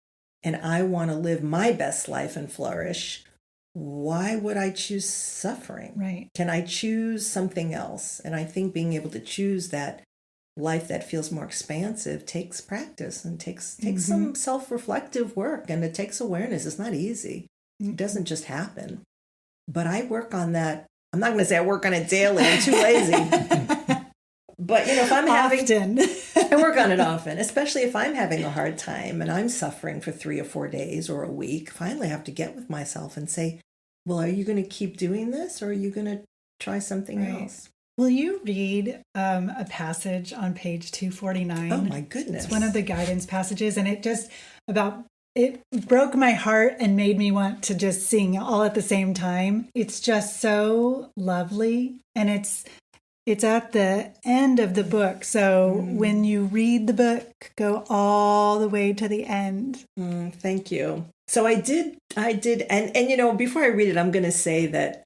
and I want to live my best life and flourish, why would I choose suffering? Right. Can I choose something else? And I think being able to choose that life that feels more expansive takes practice and takes some self-reflective work, and it takes awareness. It's not easy. It doesn't just happen. But I work on that. I'm not going to say I work on it daily. I'm too lazy. But, if I'm I work on it often, especially if I'm having a hard time and I'm suffering for 3 or 4 days or a week. Finally, I have to get with myself and say, well, are you going to keep doing this, or are you going to try something else? Will you read a passage on page 249? Oh, my goodness. It's one of the guidance passages, and it broke my heart and made me want to just sing all at the same time. It's just so lovely, and it's at the end of the book. So when you read the book, go all the way to the end. Thank you. So I did, and before I read it, I'm going to say that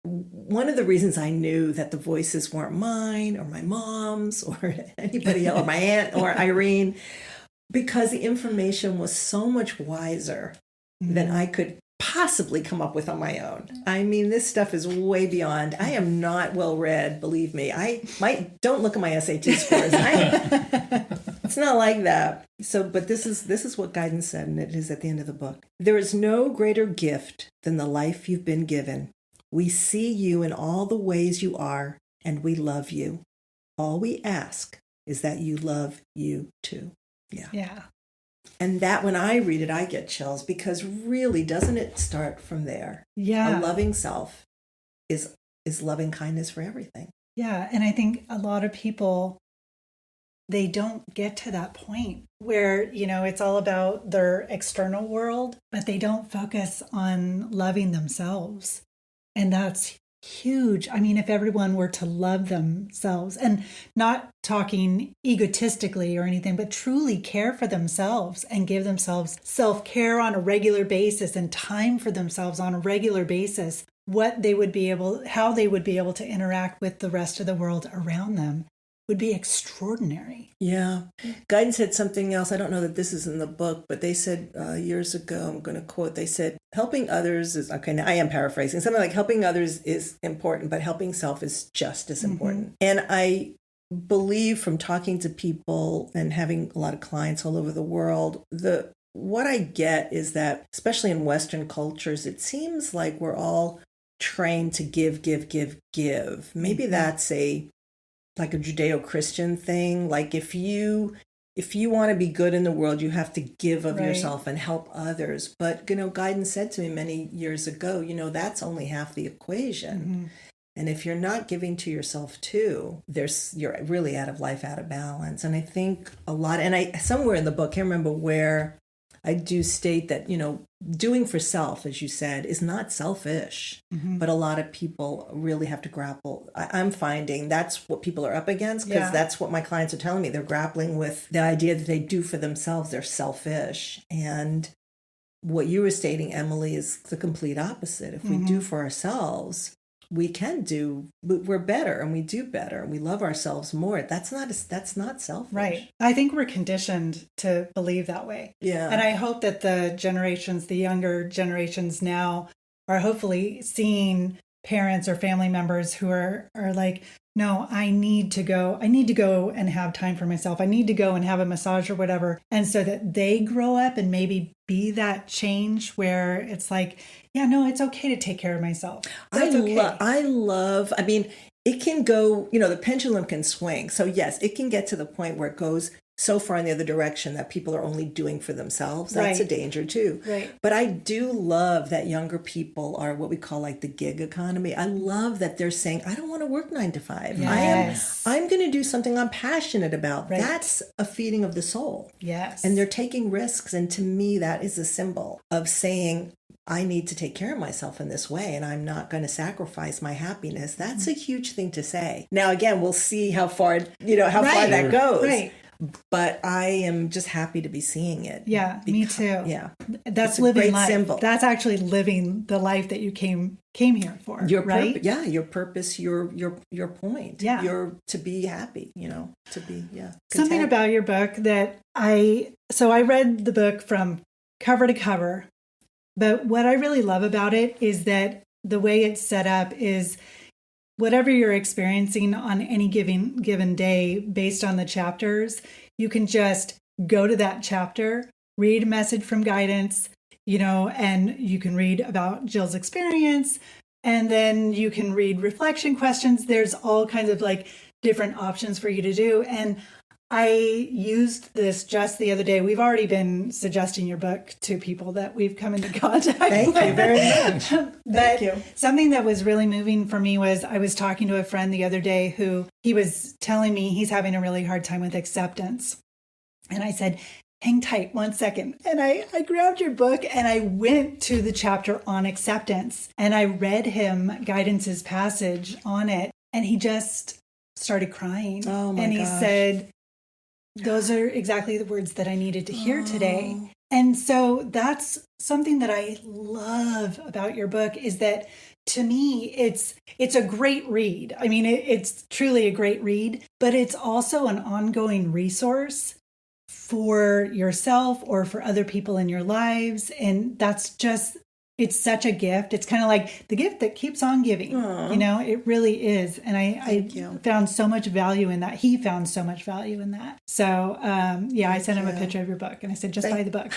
one of the reasons I knew that the voices weren't mine or my mom's or anybody else, or my aunt or Irene, because the information was so much wiser than I could possibly come up with on my own. I mean, this stuff is way beyond. I am not well read, believe me. Don't look at my SAT scores. It's not like that. So, but this is what guidance said, and it is at the end of the book. There is no greater gift than the life you've been given. We see you in all the ways you are, and we love you. All we ask is that you love you too. Yeah. And that when I read it, I get chills, because really, doesn't it start from there? Yeah. A loving self is loving kindness for everything. Yeah. And I think a lot of people, they don't get to that point where, it's all about their external world, but they don't focus on loving themselves. And that's huge. I mean, if everyone were to love themselves, and not talking egotistically or anything, but truly care for themselves and give themselves self-care on a regular basis and time for themselves on a regular basis, how they would be able to interact with the rest of the world around them would be extraordinary. Yeah. Guidance said something else. I don't know that this is in the book, but they said years ago, I'm going to quote, they said, helping others is, okay, now I am paraphrasing, something like helping others is important, but helping self is just as important. And I believe, from talking to people and having a lot of clients all over the world, what I get is that, especially in Western cultures, it seems like we're all trained to give. Maybe that's like a Judeo-Christian thing. Like if you want to be good in the world, you have to give of yourself and help others. But, guidance said to me many years ago, that's only half the equation. Mm-hmm. And if you're not giving to yourself too, you're really out of balance. And I think a lot, and somewhere in the book, I can't remember where, I do state that, doing for self, as you said, is not selfish, but a lot of people really have to grapple. I'm finding that's what people are up against, because that's what my clients are telling me. They're grappling with the idea that they do for themselves, they're selfish. And what you were stating, Emily, is the complete opposite. If we do for ourselves, we're better, and we do better, and we love ourselves more. That's not selfish. Right. I think we're conditioned to believe that way. Yeah. And I hope that the younger generations now are hopefully seeing parents or family members who are like, no, I need to go and have time for myself. I need to go and have a massage or whatever. And so that they grow up and maybe be that change where it's like, yeah, no, it's okay to take care of myself. I mean, it can go, the pendulum can swing. So yes, it can get to the point where it goes so far in the other direction that people are only doing for themselves. That's a danger too. Right. But I do love that younger people are what we call like the gig economy. I love that they're saying, I don't want to work 9 to 5. Yes. I'm going to do something I'm passionate about. Right. That's a feeding of the soul. Yes. And they're taking risks. And to me, that is a symbol of saying, I need to take care of myself in this way, and I'm not going to sacrifice my happiness. That's a huge thing to say. Now, again, we'll see how far that goes. Right. But I am just happy to be seeing it. Yeah, me too. Yeah, that's living life. Symbol. That's actually living the life that you came here for. Your right? Your purpose, your point. Yeah, you're to be happy. To be content. Something about your book that I read the book from cover to cover, but what I really love about it is that the way it's set up is, whatever you're experiencing on any given day based on the chapters, you can just go to that chapter, read a message from guidance, and you can read about Jill's experience, and then you can read reflection questions. There's all kinds of different options for you to do. And I used this just the other day. We've already been suggesting your book to people that we've come into contact with. Thank you very much. Thank you. Something that was really moving for me was I was talking to a friend the other day who he was telling me he's having a really hard time with acceptance. And I said, hang tight 1 second. And I grabbed your book and I went to the chapter on acceptance. And I read him Guidance's passage on it. And he just started crying. Oh my And he gosh. said, those are exactly the words that I needed to hear today. And so that's something that I love about your book, is that to me, it's a great read. I mean, it's truly a great read, but it's also an ongoing resource for yourself or for other people in your lives. And that's just, it's such a gift. It's kind of like the gift that keeps on giving. Aww. You know, it really is. And Thank I you. found so much value in that. He found so much value in that. So, I sent him a picture of your book and I said, just buy the book.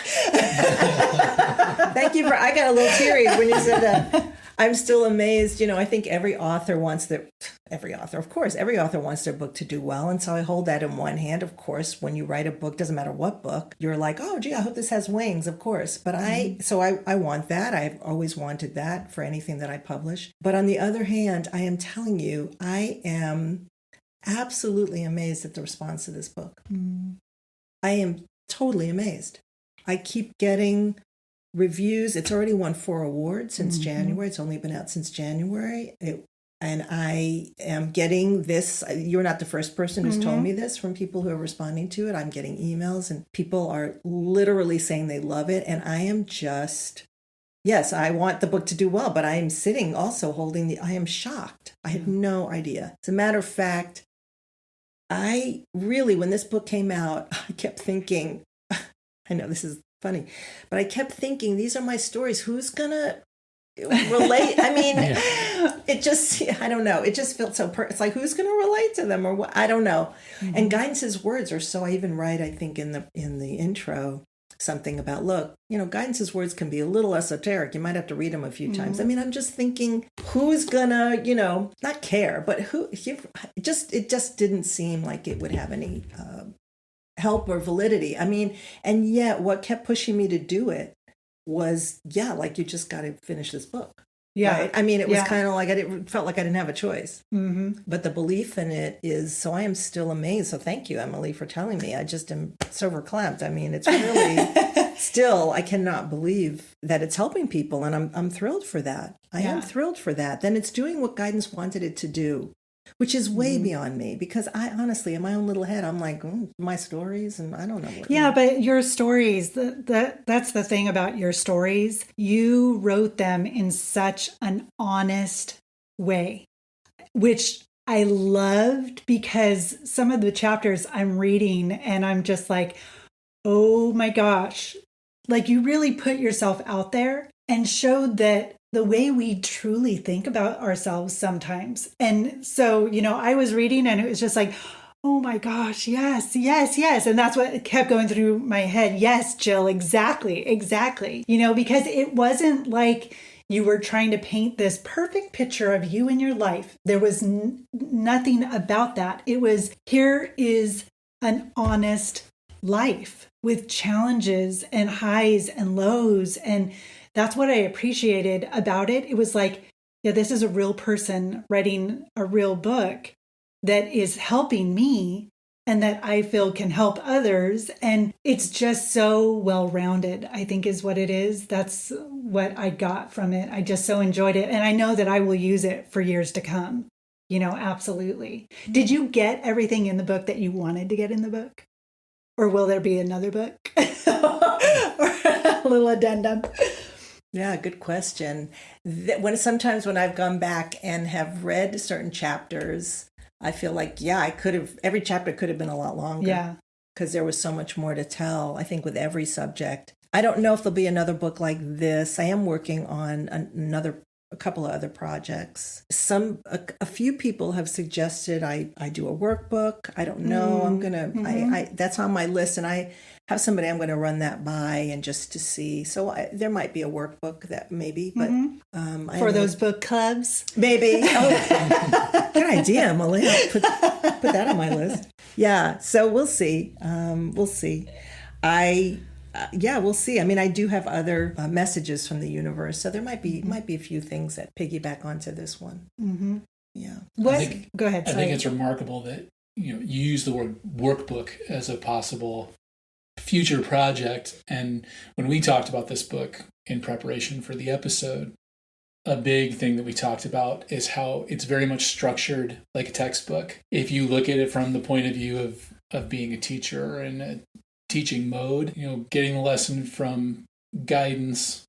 Thank you I got a little teary when you said that. I'm still amazed. You know, I think every author wants their book to do well. And so I hold that in one hand. Of course, when you write a book, doesn't matter what book, you're like, oh, gee, I hope this has wings, of course. But I want that. I've always wanted that for anything that I publish. But on the other hand, I am telling you, I am absolutely amazed at the response to this book. I am totally amazed. I keep getting reviews. It's already won 4 awards since January. It's only been out since January. And I am getting this. You're not the first person who's told me this, from people who are responding to it. I'm getting emails and people are literally saying they love it. And I am just, yes, I want the book to do well, but I am sitting also I am shocked. I had no idea. As a matter of fact, I really, when this book came out, I kept thinking, I know this is funny, but I kept thinking, these are my stories. Who's gonna relate? I mean, it just, I don't know. It just felt so, it's like, who's gonna relate to them or what? I don't know. And Guidance's words are so, I even write, I think in the intro, something about, look, you know, Guidance's words can be a little esoteric. You might have to read them a few times. I mean, I'm just thinking, who's gonna, you know, not care, but it just didn't seem like it would have any help or validity. I mean, and yet what kept pushing me to do it was, like, you just got to finish this book. Yeah. Right? I mean, it was kind of like, felt like I didn't have a choice. But the belief in it is, so I am still amazed. So thank you, Emily, for telling me. I just am so verklempt. I mean, it's really still, I cannot believe that it's helping people. And I'm thrilled for that. I am thrilled for that. Then it's doing what Guidance wanted it to do, which is way beyond me, because I honestly, in my own little head, I'm like, my stories, and I don't know. But your stories, that's the thing about your stories. You wrote them in such an honest way, which I loved, because some of the chapters I'm reading and I'm just like, oh my gosh, like you really put yourself out there and showed that the way we truly think about ourselves sometimes. And so, you know, I was reading and it was just like, oh my gosh, yes. And that's what kept going through my head. Yes, Jill, exactly. You know, because it wasn't like you were trying to paint this perfect picture of you in your life. There was nothing about that. It was, here is an honest life with challenges and highs and lows. And that's what I appreciated about it. It was like, this is a real person writing a real book that is helping me and that I feel can help others. And it's just so well-rounded, I think is what it is. That's what I got from it. I just so enjoyed it. And I know that I will use it for years to come. You know, absolutely. Did you get everything in the book that you wanted to get in the book? Or will there be another book? Or a little addendum? Yeah, good question. Sometimes when I've gone back and have read certain chapters, I feel like, every chapter could have been a lot longer. Yeah. Because there was so much more to tell, I think, with every subject. I don't know if there'll be another book like this. I am working on a couple of other projects. A few people have suggested I do a workbook. I don't know. I'm gonna. That's on my list, and I have somebody I'm going to run that by and just to see. So there might be a workbook that maybe, but for those book clubs, maybe. Oh, good idea, Emily. I'll put that on my list. Yeah. So we'll see. We'll see. We'll see. I mean, I do have other messages from the universe, so there might be a few things that piggyback onto this one. Mm-hmm. Yeah. Go ahead. I think it's remarkable that you use the word workbook as a possible future project. And when we talked about this book in preparation for the episode, a big thing that we talked about is how it's very much structured like a textbook. If you look at it from the point of view of being a teacher and teaching mode, getting the lesson from guidance,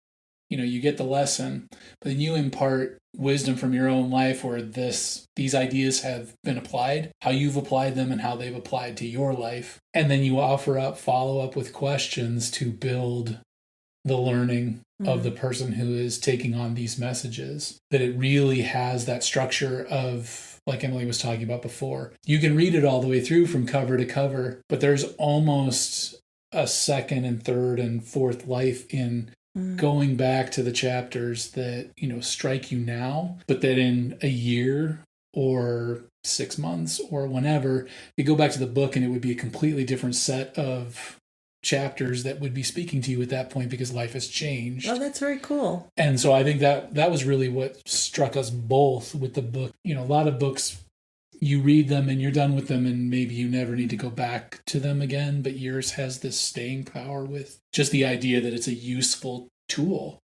you get the lesson, but then you impart wisdom from your own life where these ideas have been applied, how you've applied them and how they've applied to your life. And then you offer up follow-up with questions to build the learning of the person who is taking on these messages, that it really has that structure of, like Emily was talking about before, you can read it all the way through from cover to cover, but there's almost a second and third and fourth life in going back to the chapters that, strike you now, but that in a year or 6 months or whenever, you go back to the book and it would be a completely different set of chapters that would be speaking to you at that point because life has changed. Oh, that's very cool. And so I think that was really what struck us both with the book. A lot of books, you read them and you're done with them and maybe you never need to go back to them again, but yours has this staying power with just the idea that it's a useful tool,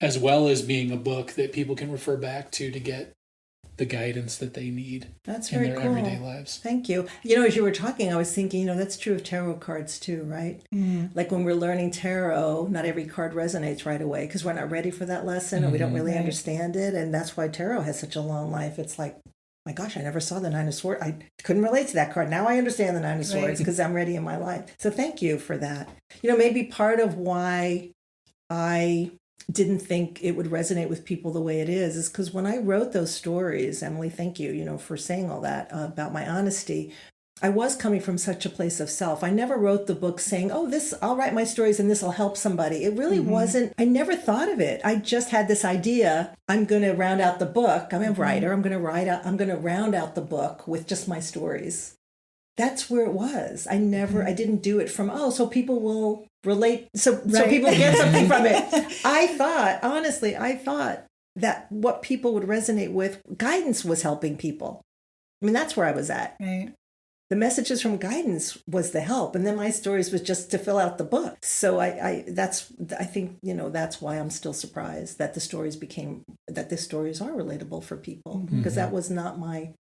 as well as being a book that people can refer back to get the guidance that they need that's in very their cool. everyday lives. Thank you. As you were talking, I was thinking, that's true of tarot cards too, right? Like when we're learning tarot, not every card resonates right away because we're not ready for that lesson or we don't really understand it. And that's why tarot has such a long life. It's like, my gosh, I never saw the Nine of Swords. I couldn't relate to that card. Now I understand the Nine of Swords because I'm ready in my life. So thank you for that. Maybe part of why I didn't think it would resonate with people the way it is because when I wrote those stories, Emily, thank you, for saying all that about my honesty. I was coming from such a place of self. I never wrote the book saying, I'll write my stories and this will help somebody. It really wasn't. I never thought of it. I just had this idea. I'm going to round out the book. I'm a writer. I'm going to round out the book with just my stories. That's where it was. I didn't do it from, so people will relate. So people get something from it. I thought that what people would resonate with, guidance was helping people. That's where I was at. Right. The messages from guidance was the help. And then my stories was just to fill out the book. So I think, that's why I'm still surprised that the stories are relatable for people because that was not my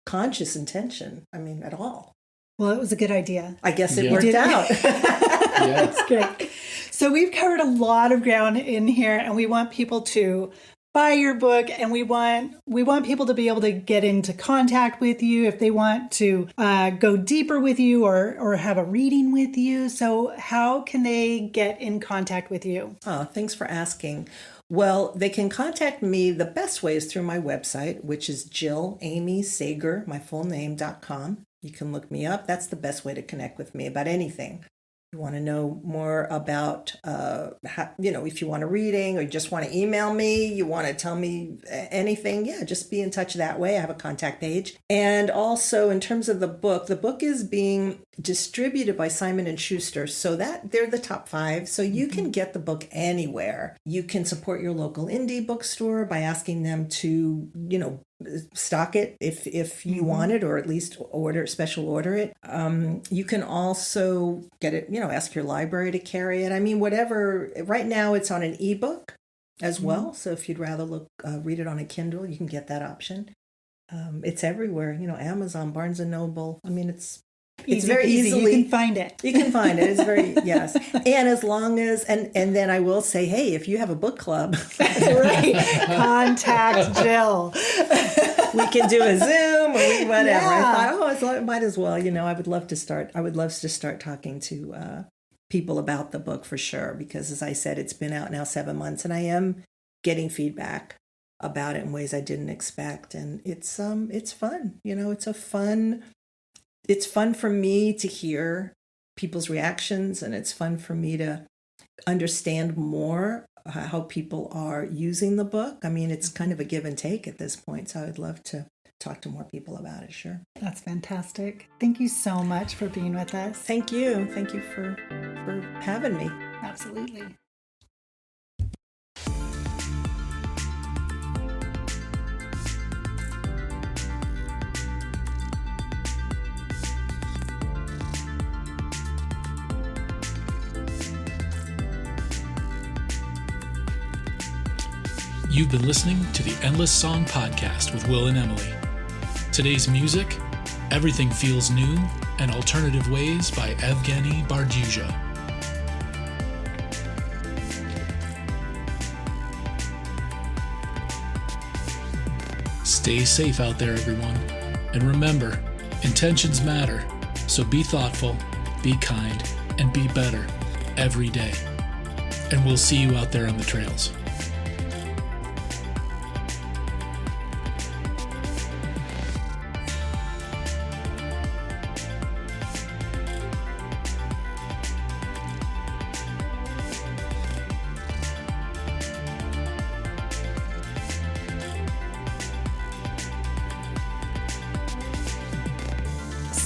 conscious intention. At all. Well, it was a good idea. I guess it worked out. That's great. So we've covered a lot of ground in here, and we want people to buy your book, and we want people to be able to get into contact with you if they want to go deeper with you or have a reading with you. So how can they get in contact with you? Oh, thanks for asking. Well, they can contact me. The best way is through my website, which is JillAmySager, my full name.com. You can look me up. That's the best way to connect with me about anything. You want to know more about, if you want a reading or you just want to email me, you want to tell me anything, just be in touch that way. I have a contact page. And also in terms of the book is being distributed by Simon & Schuster. So that they're the top 5. So you can get the book anywhere. You can support your local indie bookstore by asking them to, stock it if you want it, or at least special order it. You can also get it, ask your library to carry it. Whatever. Right now it's on an ebook as well. So if you'd rather read it on a Kindle, you can get that option. It's everywhere, Amazon, Barnes & Noble. It's very easily. You can find it. You can find it. It's very, yes. And as long as, and then I will say, hey, if you have a book club, contact Jill. We can do a Zoom or whatever. Yeah. I thought, might as well, I would love to start talking to people about the book for sure. Because as I said, it's been out now 7 months and I am getting feedback about it in ways I didn't expect. And it's fun. It's fun for me to hear people's reactions, and it's fun for me to understand more how people are using the book. It's kind of a give and take at this point, so I would love to talk to more people about it, sure. That's fantastic. Thank you so much for being with us. Thank you. Thank you for having me. Absolutely. You've been listening to the Endless Song Podcast with Will and Emily. Today's music, Everything Feels New, and Alternative Ways by Evgeny Bardyuja. Stay safe out there, everyone. And remember, intentions matter. So be thoughtful, be kind, and be better every day. And we'll see you out there on the trails.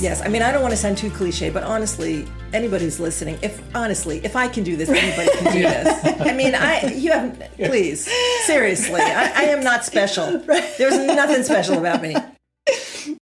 Yes, I mean, I don't want to sound too cliche, but honestly, anybody who's listening, if I can do this, anybody can do this. I mean, please, seriously, I am not special. There's nothing special about me.